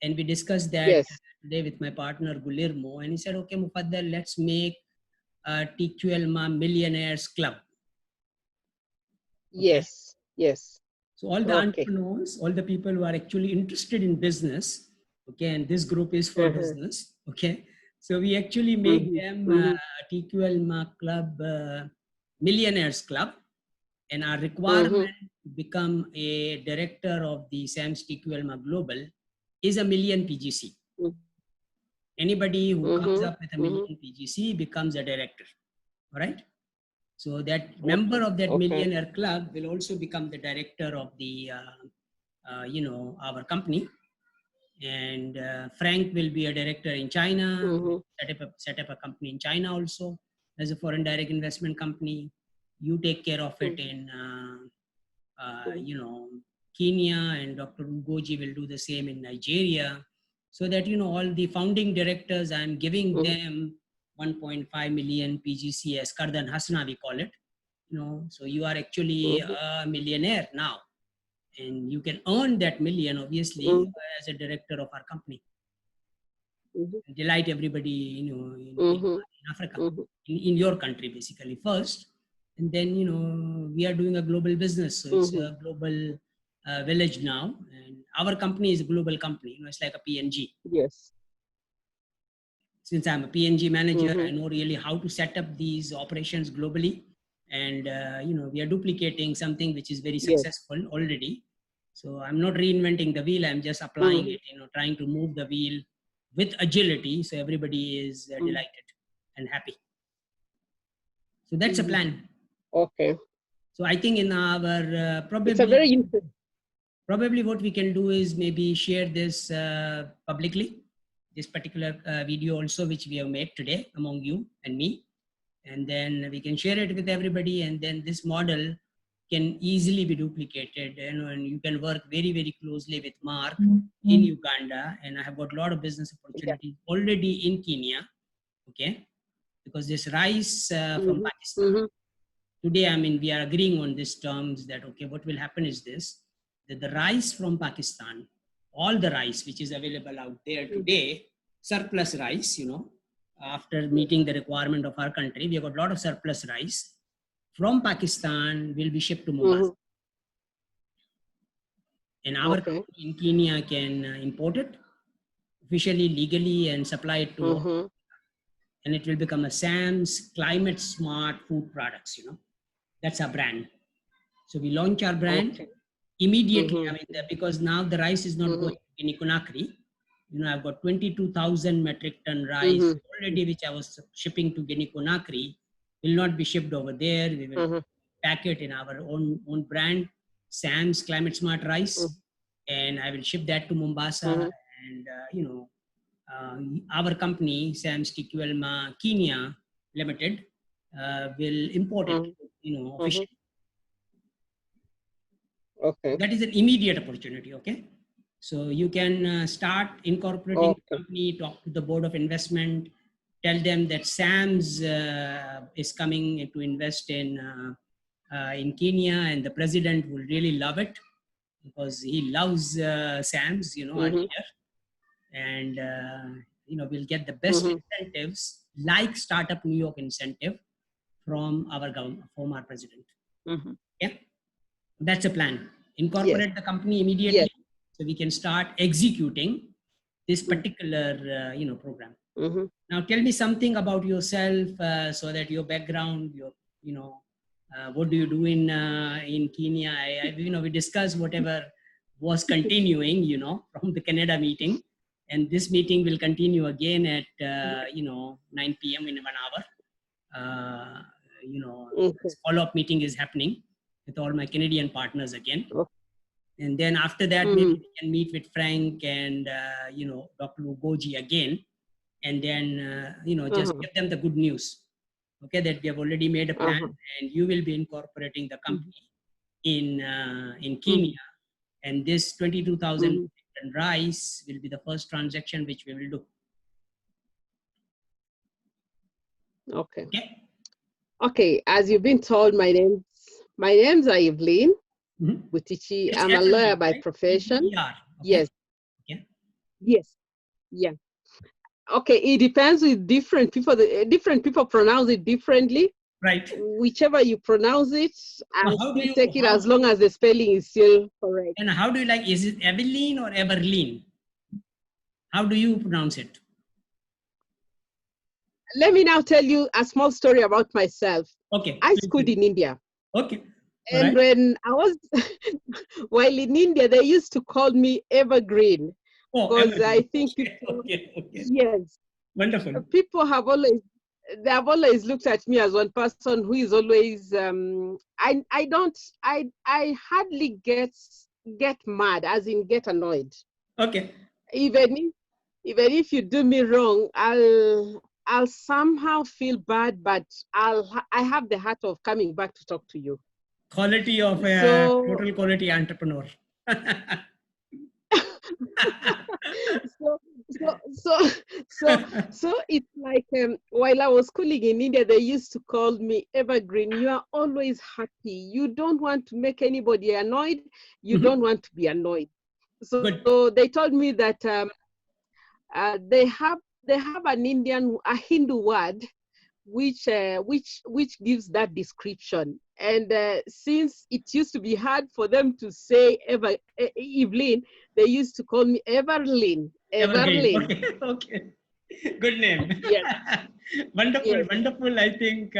and we discussed that today with my partner Guillermo, and he said, okay, Mufaddal, let's make Tqlma Millionaires Club. Okay? Yes, yes. So all the entrepreneurs, all the people who are actually interested in business, okay, and this group is for business, okay. So we actually make them Tqlma Club, Millionaires Club, and our requirement to become a director of the SAMS Tqlma Global is 1 million PGC. Anybody who comes up with 1 million PGC becomes a director, all right? So that member of that millionaire club will also become the director of the, our company. And Frank will be a director in China, set up a company in China also as a foreign direct investment company. You take care of it in, Kenya, and Dr. Ugoji will do the same in Nigeria. So that, all the founding directors, I'm giving them 1.5 million PGC as Kardan Hasna, we call it. So you are actually a millionaire now, and you can earn that million, obviously, as a director of our company. Delight everybody, in Africa, in your country, basically, first. And then, we are doing a global business. So it's a global village now. And our company is a global company. It's like a PNG. Yes. Since I'm a PNG manager, I know really how to set up these operations globally. And, we are duplicating something which is very successful already. So I'm not reinventing the wheel. I'm just applying it, trying to move the wheel with agility. So everybody is delighted and happy. So that's a plan. Okay. So I think in our, it's a very interesting. Probably what we can do is maybe share this publicly, this particular video also, which we have made today among you and me. And then we can share it with everybody. And then this model can easily be duplicated, and you can work very, very closely with Mark in Uganda. And I have got a lot of business opportunities already in Kenya, okay? Because this rice from Pakistan, today, we are agreeing on these terms that, okay, what will happen is this, that the rice from Pakistan, all the rice which is available out there today, surplus rice, after meeting the requirement of our country, we have got a lot of surplus rice from Pakistan will be shipped to Mombasa. And our company in Kenya can import it officially, legally, and supply it to and it will become a SAM's climate smart food products, That's our brand. So we launch our brand immediately. Because now the rice is not going to Guinea-Conakry. I've got 22,000 metric ton rice already, which I was shipping to Guinea-Conakry, will not be shipped over there. We will pack it in our own brand, Sam's Climate Smart Rice, and I will ship that to Mombasa. And our company, Sam's Tqlma Kenya Limited, will import it, officially. Okay. That is an immediate opportunity, okay? So you can start incorporating the company, talk to the board of investment, tell them that SAMS is coming to invest in Kenya, and the president will really love it because he loves SAMS, our leader. And, we'll get the best incentives like Startup New York incentive from our government, from our president. Yeah, that's a plan. Incorporate the company immediately so we can start executing this particular, program. Now, tell me something about yourself, so that your background, your, what do you do in Kenya? We discussed whatever was continuing, from the Canada meeting, and this meeting will continue again at 9 p.m. in 1 hour. This follow-up meeting is happening with all my Canadian partners again. And then after that, maybe we can meet with Frank and, Dr. Ugoji again. And then, just give them the good news, okay, that we have already made a plan and you will be incorporating the company in Kenya. And this 22,000 rice will be the first transaction which we will do. Okay. Okay. As you've been told, my names are Evelyn Butichi. I'm a lawyer by profession. Okay. Yes. Okay. Yes. Yeah. Okay, it depends with different people. Different people pronounce it differently. Right. Whichever you pronounce it, I still take it as long as the spelling is still correct. And how do you like, is it Evelyn or Everleen? How do you pronounce it? Let me now tell you a small story about myself. Okay. I schooled in India. Okay. And when I was, while in India, they used to call me Evergreen. Because I think people, yes. Wonderful. People have always, they have always looked at me as one person who is always, I hardly get mad, as in get annoyed. Okay. Even if you do me wrong, I'll somehow feel bad, but I have the heart of coming back to talk to you. Quality of a total quality entrepreneur. So it's like while I was schooling in India, they used to call me Evergreen. You are always happy. You don't want to make anybody annoyed. You don't want to be annoyed. So they told me that they have a Hindu word which gives that description. And since it used to be hard for them to say Evelyn, they used to call me Everlyn. Everlyn. Okay. Good name. Yes. Wonderful, yes. Wonderful. I think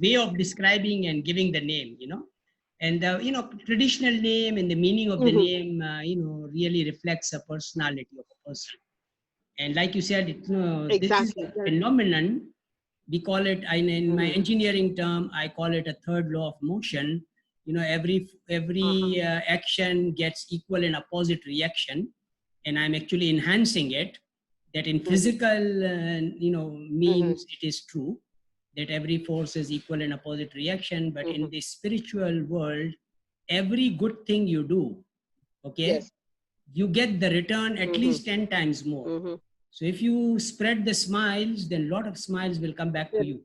way of describing and giving the name. And traditional name and the meaning of the name really reflects a personality of a person. And like you said, Exactly. This is a phenomenon. We call it, in my engineering term, I call it a third law of motion. Every action gets equal and opposite reaction, and I'm actually enhancing it. That in physical, means it is true that every force is equal and opposite reaction. But in the spiritual world, every good thing you do, you get the return at least 10 times more. So if you spread the smiles, then a lot of smiles will come back to you.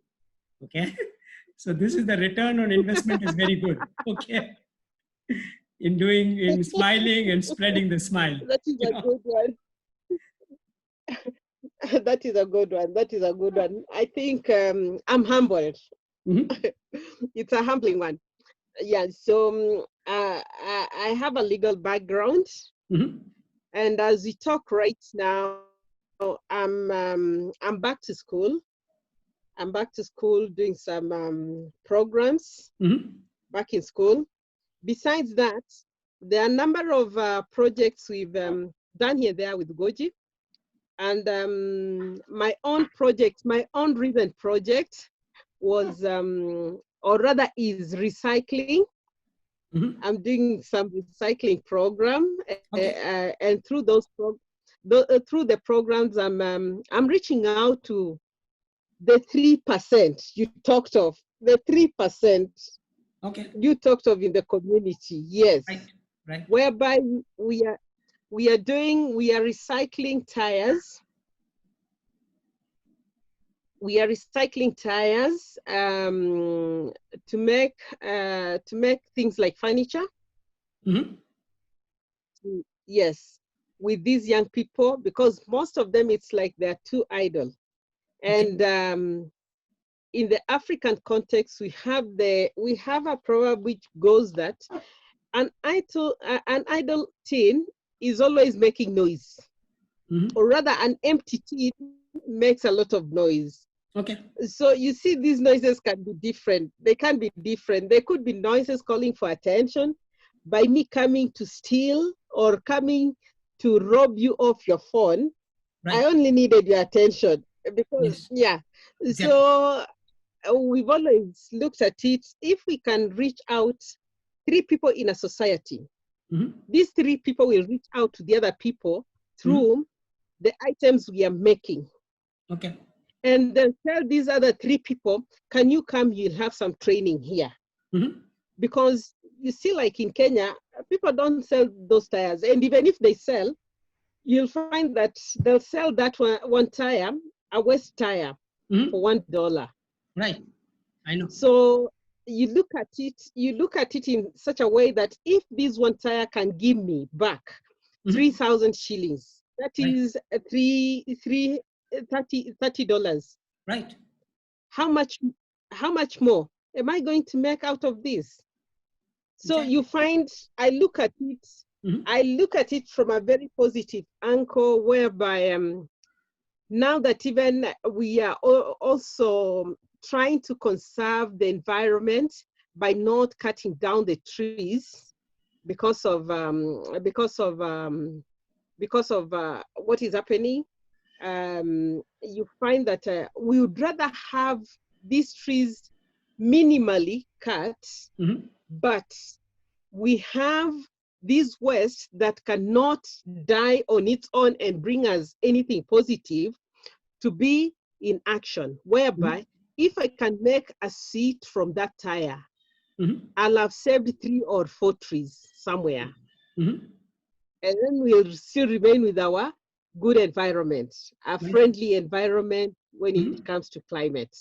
Okay. So this is the return on investment is very good. Okay. In smiling and spreading the smile. That is a good one. That is a good one. That is a good one. I think I'm humbled. It's a humbling one. Yeah. So I have a legal background, and as we talk right now, I'm back to school. I'm back to school doing some programs back in school. Besides that, there are a number of projects we've done here there with Goji. And my own recent project was, or rather is recycling. I'm doing some recycling program, and through through the programs, I'm reaching out to the 3% you talked of, the 3%. You talked of in the community, yes. Right. Whereby we are recycling tires. We are recycling tires to make things like furniture. Yes, with these young people, because most of them, it's like they're too idle. And in the African context, we have a proverb which goes that an idle tin is always making noise, or rather, an empty tin makes a lot of noise. Okay. So you see, these noises can be different. They can be different. They could be noises calling for attention by me coming to steal or coming to rob you of your phone. Right. I only needed your attention because, So we've always looked at it. If we can reach out 3 people in a society, these 3 people will reach out to the other people through the items we are making. Okay. And then tell these other 3 people, can you come? You'll have some training here. Because you see, like in Kenya, people don't sell those tires. And even if they sell, you'll find that they'll sell that one tire, a waste tire, for $1. Right. I know. So you look at it in such a way that if this one tire can give me back 3,000 shillings, That is $30. Right. How much more am I going to make out of this? So Exactly. you find, I look at it from a very positive angle, whereby now that even we are also trying to conserve the environment by not cutting down the trees because of what is happening. You find that we would rather have these trees minimally cut, but we have this waste that cannot die on its own and bring us anything positive, to be in action, whereby if I can make a seat from that tire, I'll have saved 3 or 4 trees somewhere. And then we'll still remain with our good environment, a friendly environment when it comes to climate.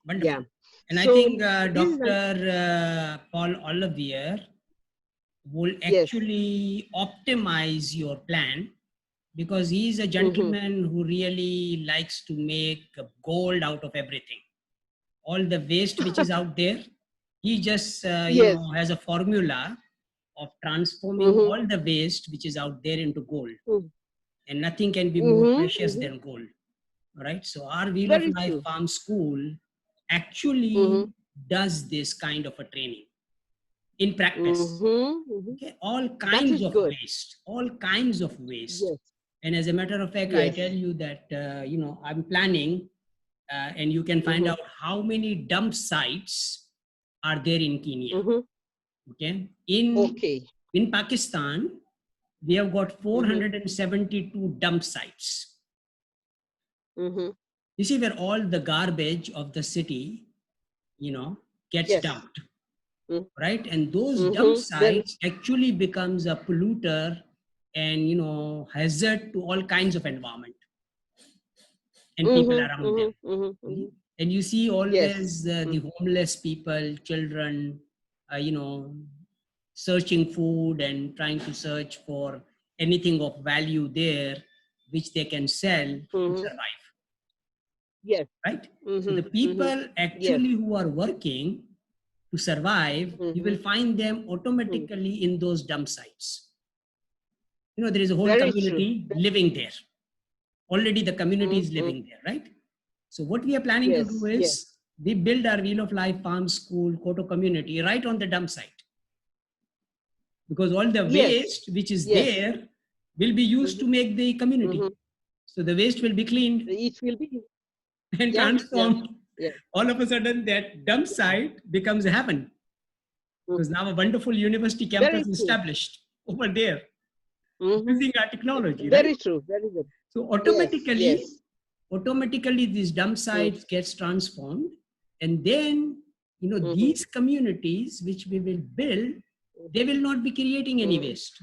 Wonderful. Yeah. And so I think Dr. Paul Olivier will actually optimize your plan, because he's a gentleman who really likes to make gold out of everything. All the waste which is out there, he just has a formula of transforming all the waste which is out there into gold. And nothing can be more precious than gold. Right? So our Wheel of Life Farm School actually does this kind of a training in practice. Okay? All kinds of waste, all kinds of waste. Yes. And as a matter of fact, I tell you that, I'm planning, and you can find out how many dump sites are there in Kenya. Okay. In Pakistan, we have got 472 dump sites. You see, where all the garbage of the city, gets dumped. Right? And those dump sites actually becomes a polluter and, hazard to all kinds of environment and people around them. And you see always the homeless people, children, searching food and trying to search for anything of value there, which they can sell to survive. Yes. Right? So the people actually who are working to survive, you will find them automatically in those dump sites. There is a whole community living there. Already the community is living there, right? So what we are planning to do is, we build our Wheel of Life Farm School Koto community right on the dump site. Because all the waste which is there will be used to make the community. So the waste will be cleaned. It will be. And transformed. All of a sudden that dump site becomes a heaven. Because now a wonderful university campus is established over there, using our technology. Very right? true. Very good. So automatically these dump sites gets transformed, and then these communities which we will build, they will not be creating any waste.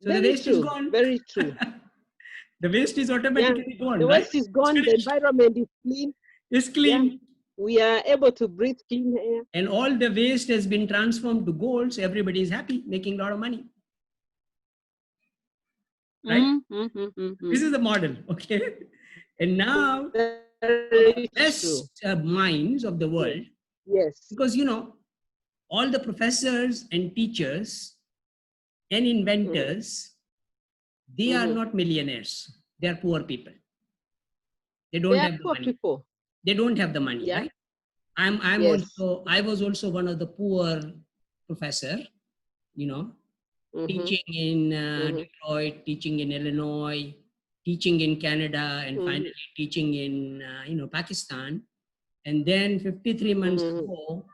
So the waste is gone. Very true. The waste is automatically gone. The waste is gone. The environment is clean. It's clean. Yeah. We are able to breathe clean air. And all the waste has been transformed to gold, so everybody is happy, making a lot of money. Right? This is the model, okay? And now, the best minds of the world, because, all the professors and teachers and inventors, they are not millionaires. They are poor people. They don't have the money. They don't have the money, right? I was also one of the poor professor, teaching in Detroit, teaching in Illinois, teaching in Canada, and finally teaching in, Pakistan. And then 53 months ago,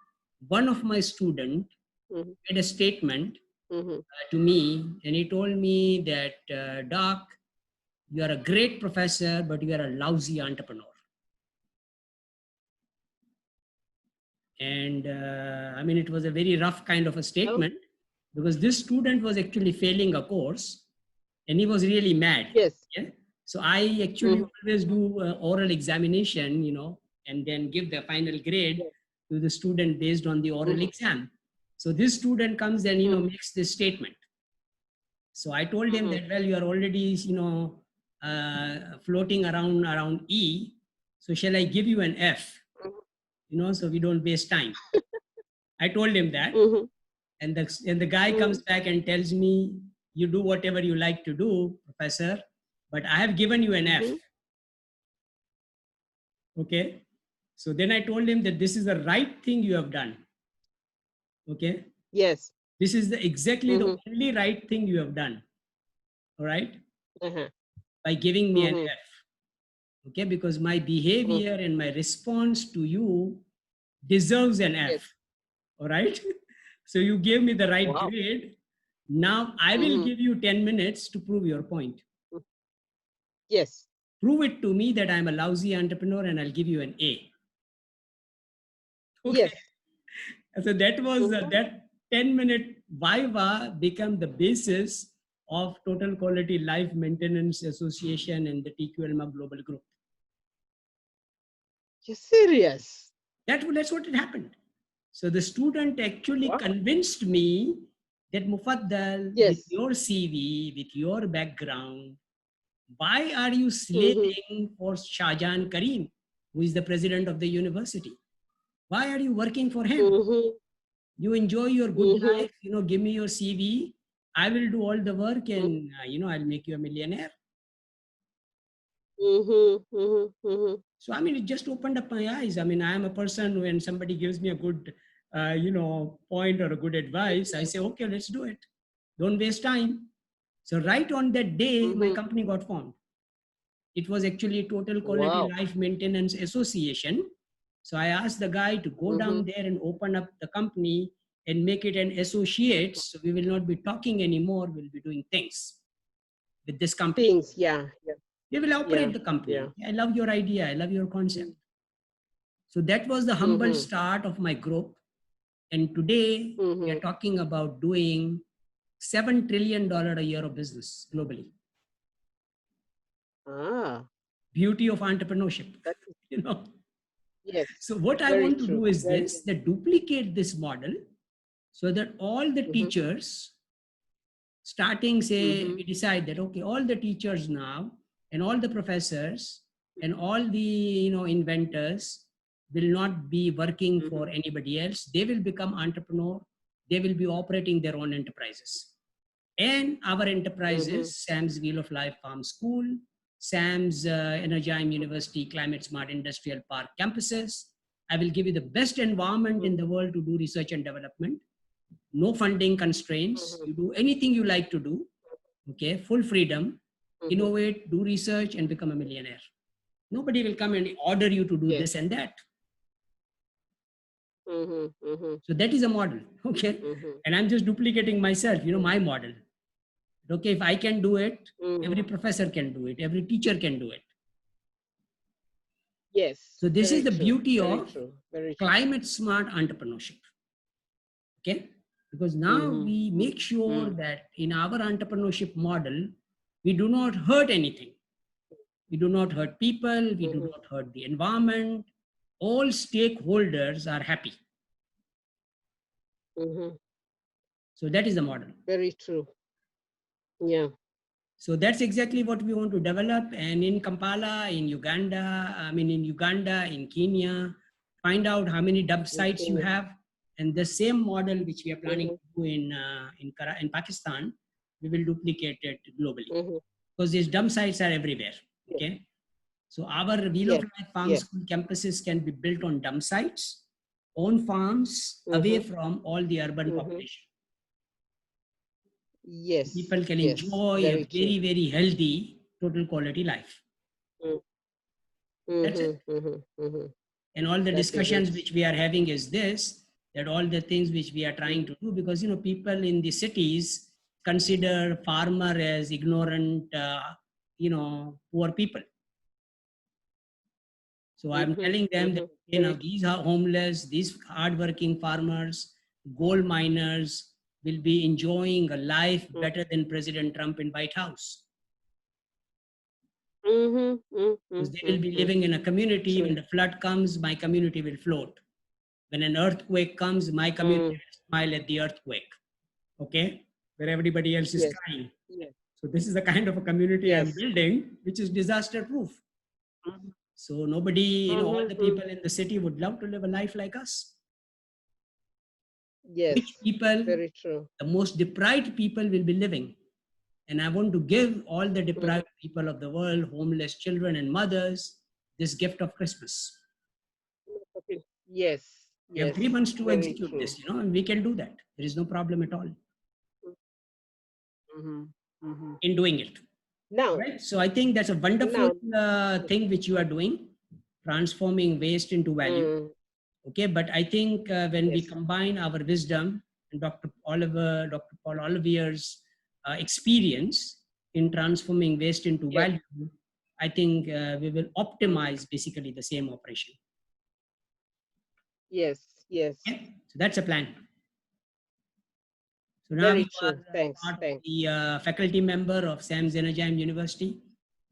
one of my students made a statement to me, and he told me that, Doc, you are a great professor, but you are a lousy entrepreneur. And it was a very rough kind of a statement, because this student was actually failing a course and he was really mad. Yeah? So I actually always do oral examination, and then give the final grade to the student based on the oral exam. So this student comes and, makes this statement. So I told him that, well, you are already, floating around E. So shall I give you an F? So we don't waste time. I told him that. And the guy comes back and tells me, you do whatever you like to do, professor, but I have given you an F. Okay. So then I told him that this is the right thing you have done. Okay. Yes. This is exactly the only right thing you have done. All right. By giving me an F. Okay. Because my behavior and my response to you deserves an F. Yes. All right. So you gave me the right grade. Now I will give you 10 minutes to prove your point. Yes. Prove it to me that I'm a lousy entrepreneur and I'll give you an A. Okay. Yes. So that was that 10-minute viva became the basis of Total Quality Life Maintenance Association and the Tqlma Global Group. You're serious? That's what it happened. So the student actually convinced me that, Mufaddal, with your CV, with your background, why are you slaving for Shahjahan Karim, who is the president of the university? Why are you working for him? You enjoy your good life, give me your CV. I will do all the work and, I'll make you a millionaire. So, I mean, it just opened up my eyes. I mean, I am a person, when somebody gives me a good, point or a good advice, I say, okay, let's do it. Don't waste time. So right on that day, my company got formed. It was actually Total Quality Life Maintenance Association. So I asked the guy to go down there and open up the company and make it an associate. So we will not be talking anymore. We'll be doing things with this company. Things, They will operate the company. I love your idea. I love your concept. So that was the humble start of my group. And today we are talking about doing $7 trillion a year of business globally. Beauty of entrepreneurship, Yes. So what I want to do is this, that duplicate this model so that all the teachers, starting, say, we decide that, okay, all the teachers now and all the professors and all the, inventors will not be working for anybody else. They will become entrepreneur. They will be operating their own enterprises. And our enterprises, Sam's Wheel of Life Farm School, Sam's Energime University Climate Smart Industrial Park campuses. I will give you the best environment in the world to do research and development. No funding constraints. You do anything you like to do. Okay, full freedom. Innovate, do research, and become a millionaire. Nobody will come and order you to do this and that. So that is a model. Okay, and I'm just duplicating myself. My model. Okay, if I can do it, every professor can do it, every teacher can do it. Yes. So this is the beauty of climate smart entrepreneurship. Okay, because now we make sure that in our entrepreneurship model, we do not hurt anything. We do not hurt people. We do not hurt the environment. All stakeholders are happy. So that is the model. Very true. Yeah. So that's exactly what we want to develop. And in Kampala, in Uganda, in Kenya, find out how many dump sites you have. And the same model which we are planning to do in Pakistan, we will duplicate it globally. Because these dump sites are everywhere. Okay. So our Wheel of Life Farm School campuses can be built on dump sites, on farms, away from all the urban population. Yes. People can enjoy a very, very healthy total quality life. That's it. And all the discussions which we are having is this, that all the things which we are trying to do, because, people in the cities consider farmer as ignorant, poor people. So I'm telling them that, these are homeless, these hardworking farmers, gold miners, will be enjoying a life better than President Trump in White House. Because they will be living in a community. When the flood comes, my community will float. When an earthquake comes, my community will smile at the earthquake. Okay? where everybody else is crying. So this is the kind of a community I'm building, which is disaster proof. So nobody, all the people in the city would love to live a life like us. Which people, very true. the most deprived people will be living. And I want to give all the deprived people of the world, homeless children and mothers, this gift of Christmas. Yes. We have 3 months to execute this, and we can do that. There is no problem at all in doing it. Now, right? So I think that's a wonderful thing which you are doing, transforming waste into value. Okay, but I think when we combine our wisdom and Dr. Paul Oliver's experience in transforming waste into value, I think we will optimize basically the same operation. Yes. Okay? So that's a plan. So now very you true. are part of the faculty member of SAM's Energime University,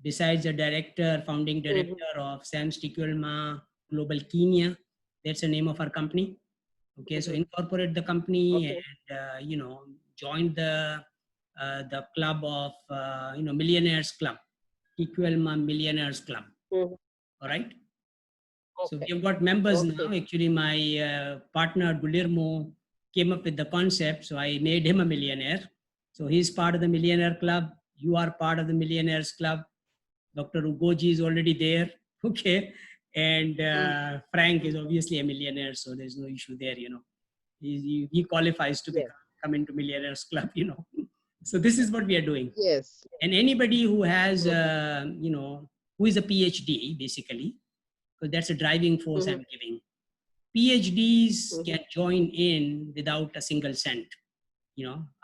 besides the director, founding director of SAM's Tqlma Global Kenya. That's the name of our company. Okay, so incorporate the company and join the club of Millionaires Club, Tqlma Millionaires Club. All right. So we have got members now. Actually, my partner Tqlma came up with the concept, so I made him a millionaire. So he's part of the Millionaire Club. You are part of the Millionaires Club. Dr. Ugoji is already there. Okay. And Frank is obviously a millionaire, so there's no issue there, He qualifies to come into Millionaires Club, So this is what we are doing. Yes. And anybody who has, who is a PhD, basically, because that's a driving force I'm giving. PhDs can join in without a single cent,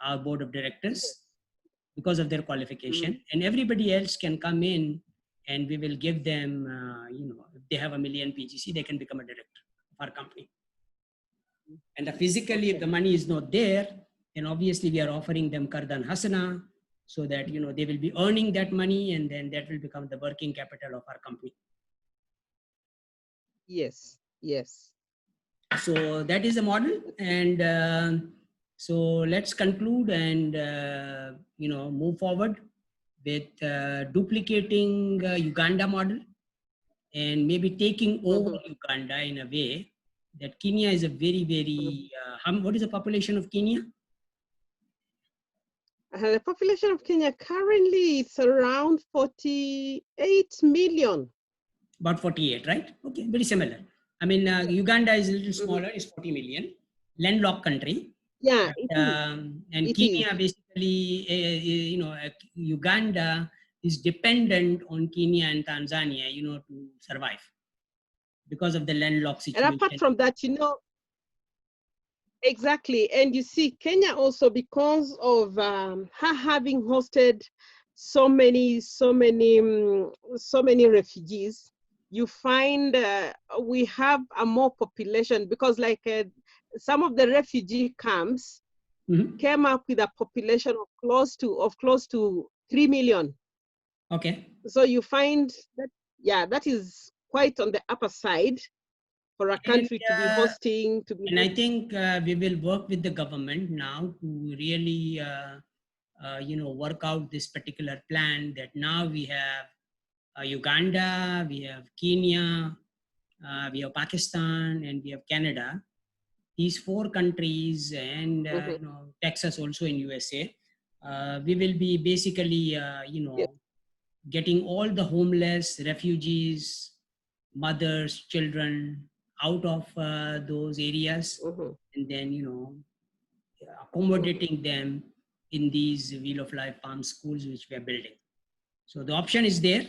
our board of directors, because of their qualification, and everybody else can come in and we will give them, if they have $1 million PGC, they can become a director of our company. And physically, if the money is not there, then obviously we are offering them Kardan Hasana, so that, they will be earning that money and then that will become the working capital of our company. Yes. So that is the model. And so let's conclude and, move forward with duplicating Uganda model and maybe taking over Uganda in a way that Kenya is a very, very, what is the population of Kenya? The population of Kenya currently is around 48 million. About 48, right? Okay, very similar. I mean, Uganda is a little smaller, it's 40 million, landlocked country. Yeah. And Kenya basically, Uganda is dependent on Kenya and Tanzania, to survive because of the landlocked situation. And apart from that, exactly. And you see, Kenya also, because of her having hosted so many refugees, you find we have a more population, because like some of the refugee camps came up with a population of close to 3 million. Okay. So you find that, that is quite on the upper side for a country to be hosting. And I think we will work with the government now to really, work out this particular plan that now we have Uganda, we have Kenya, we have Pakistan, and we have Canada. These 4 countries and, Texas also in USA. We will be basically, getting all the homeless, refugees, mothers, children out of those areas, and then, accommodating them in these Wheel of Life Palm schools, which we are building. So the option is there.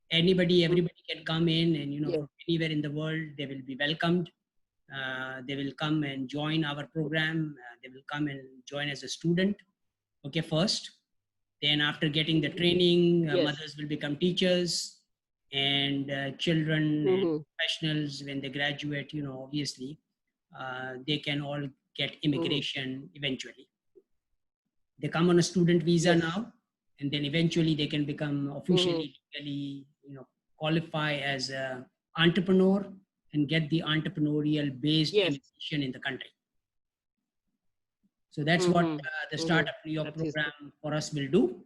Everybody can come in and, from anywhere in the world, they will be welcomed. They will come and join our program. They will come and join as a student. Okay, first. Then after getting the training, mothers will become teachers, and children and professionals, when they graduate, obviously, they can all get immigration eventually. They come on a student visa now, and then eventually they can become officially, legally, qualify as an entrepreneur and get the entrepreneurial based immigration in the country. So that's what the Startup New York program for us will do.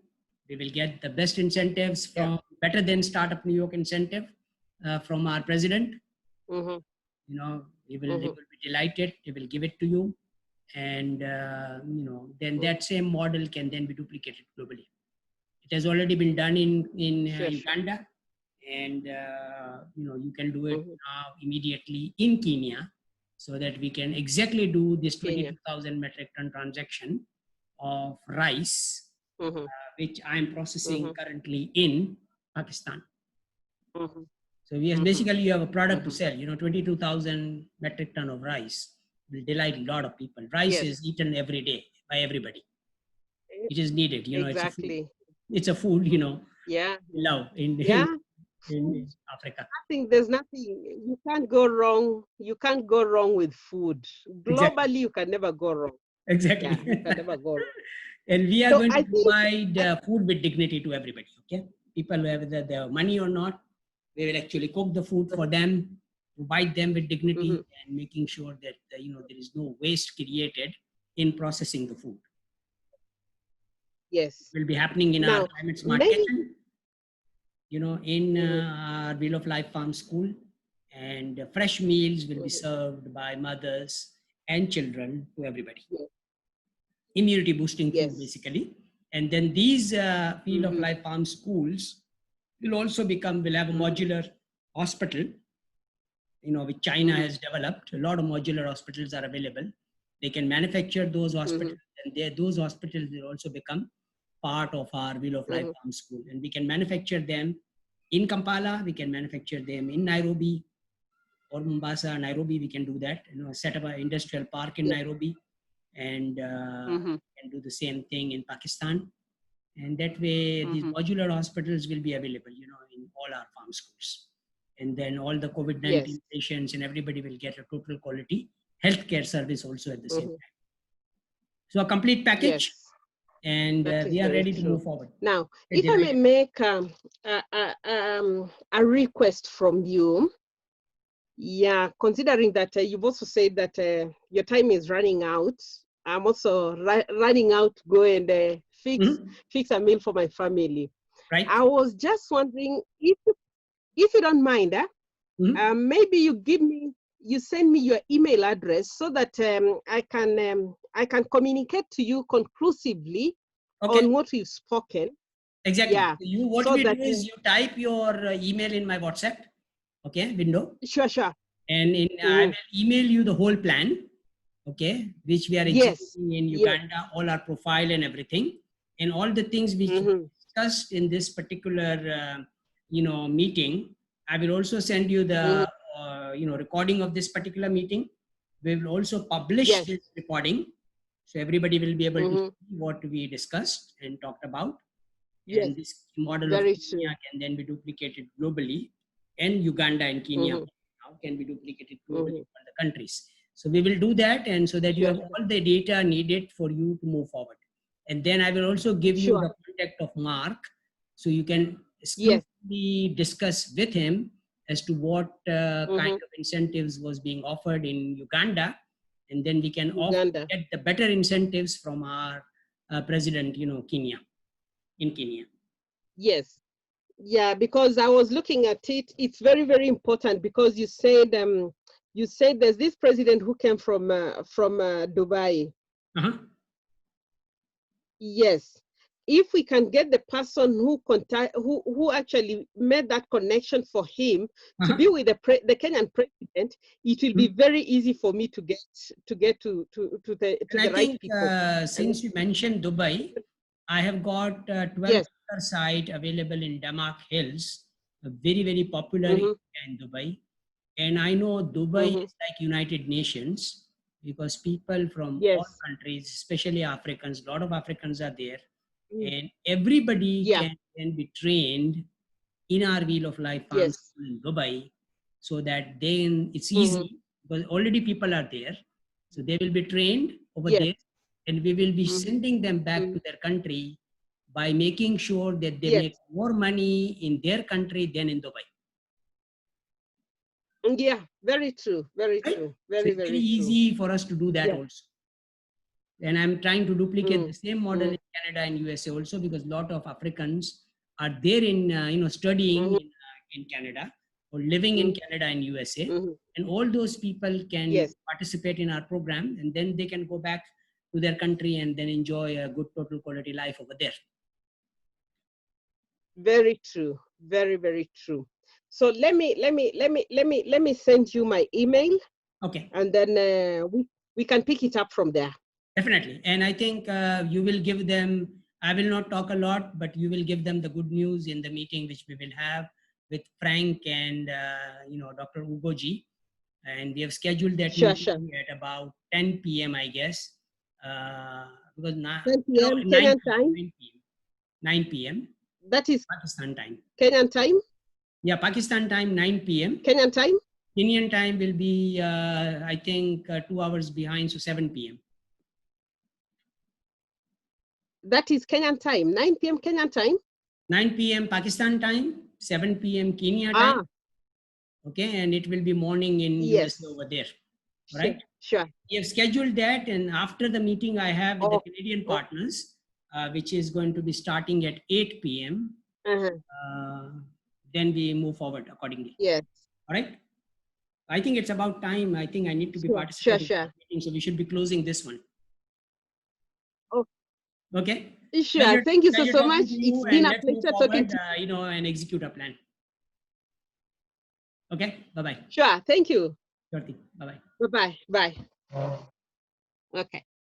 We will get the best incentives from better than Startup New York incentive from our president. You know, he will be delighted. He will give it to you. And, you know, then that same model can then be duplicated globally. It has already been done in Uganda. And, you know, you can do it now immediately in Kenya, so that we can exactly do this 22,000 metric ton transaction of rice, which I'm processing currently in Pakistan. So we have basically, you have a product to sell, you know, 22,000 metric ton of rice will delight a lot of people. Rice is eaten every day by everybody. It is needed, you know, it's a food, you know, love in Africa. There's nothing, you can't go wrong. You can't go wrong with food. Globally, you can never go wrong. Exactly. Yeah, you can never go wrong. And we are going to provide food with dignity to everybody. Okay, people, whether they have money or not, we will actually cook the food for them, provide them with dignity, and making sure that you know, there is no waste created in processing the food. Yes, it will be happening in our Climate Smart Kitchen, you know, in our Wheel of Life Farm School, and fresh meals will be served by mothers and children to everybody. Immunity boosting food, basically. And then these Wheel of Life Farm schools will also will have a modular hospital, you know, which China has developed. A lot of modular hospitals are available. They can manufacture those hospitals, and those hospitals will also become part of our Wheel of Life Farm School. And we can manufacture them in Kampala, we can manufacture them in Nairobi or Mombasa. Nairobi, we can do that, you know, set up an industrial park in Nairobi, and can do the same thing in Pakistan. And that way, these modular hospitals will be available, you know, in all our farm schools. And then all the COVID-19 patients and everybody will get a total quality healthcare service also at the same time. So a complete package, and we are ready to move forward. Now, if I may make a request from you, considering that you've also said that your time is running out, I'm also running out to go and fix a meal for my family. Right. I was just wondering if you don't mind, maybe you send me your email address so that I can communicate to you conclusively on what we've spoken. Exactly. Yeah. What we do is you type your email in my WhatsApp, window. Sure. And I will email you the whole plan, which we are executing in Uganda, all our profile and everything, and all the things which we discussed in this particular, meeting. I will also send you the, recording of this particular meeting. We will also publish this recording, so everybody will be able to see what we discussed and talked about. And this model of Kenya can then be duplicated globally, and Uganda and Kenya now can be duplicated globally for the countries. So we will do that, and so that you have all the data needed for you to move forward. And then I will also give you the contact of Mark, so you can exclusively discuss with him as to what kind of incentives was being offered in Uganda, and then we can get the better incentives from our president, Kenya. In Kenya. Yes. Yeah, because I was looking at it. It's very, very important because you said there's this president who came from Dubai. Yes. If we can get the person who actually made that connection for him to be with the Kenyan president, it will be very easy for me to get to the right people. Since you mentioned Dubai, I have got 12 site available in Damak Hills, very, very popular in Dubai. And I know Dubai is like United Nations, because people from all countries, especially Africans, a lot of Africans are there. And everybody can be trained in our Wheel of Life Farm School in Dubai, so that then it's easy, because already people are there. So they will be trained over there, and we will be sending them back to their country by making sure that they make more money in their country than in Dubai. Yeah, very true. Very true. Very, so it's very easy for us to do that also. And I'm trying to duplicate the same model in Canada and USA also, because a lot of Africans are there in, studying in Canada or living in Canada and USA. And all those people can participate in our program, and then they can go back to their country and then enjoy a good total quality life over there. Very true. Very, very true. So let me send you my email. Okay. And then we can pick it up from there. Definitely. And I think you will give them, I will not talk a lot, but you will give them the good news in the meeting which we will have with Frank and, Dr. Ugoji. And we have scheduled that meeting at about 10 p.m., I guess. Because now, 10 p.m. Kenyan time? 9 p.m. That is Pakistan time. Kenyan time? Yeah, Pakistan time, 9 p.m. Kenyan time? Kenyan time will be, I think, 2 hours behind, so 7 p.m. That is Kenyan time, 9 p.m. Kenyan time? 9 p.m. Pakistan time, 7 p.m. Kenya time. Okay, and it will be morning in USA over there, right? Sure. We have scheduled that, and after the meeting I have with the Canadian partners, which is going to be starting at 8 p.m., then we move forward accordingly. Yes. All right. I think it's about time. I think I need to be participating in the meeting, so we should be closing this one. Okay. Sure. Pleasure, thank you so much. It's been a pleasure talking to you. And execute a plan. Okay. Bye-bye. Sure. Thank you. Sure thing. Bye-bye. Bye-bye. Bye. Okay.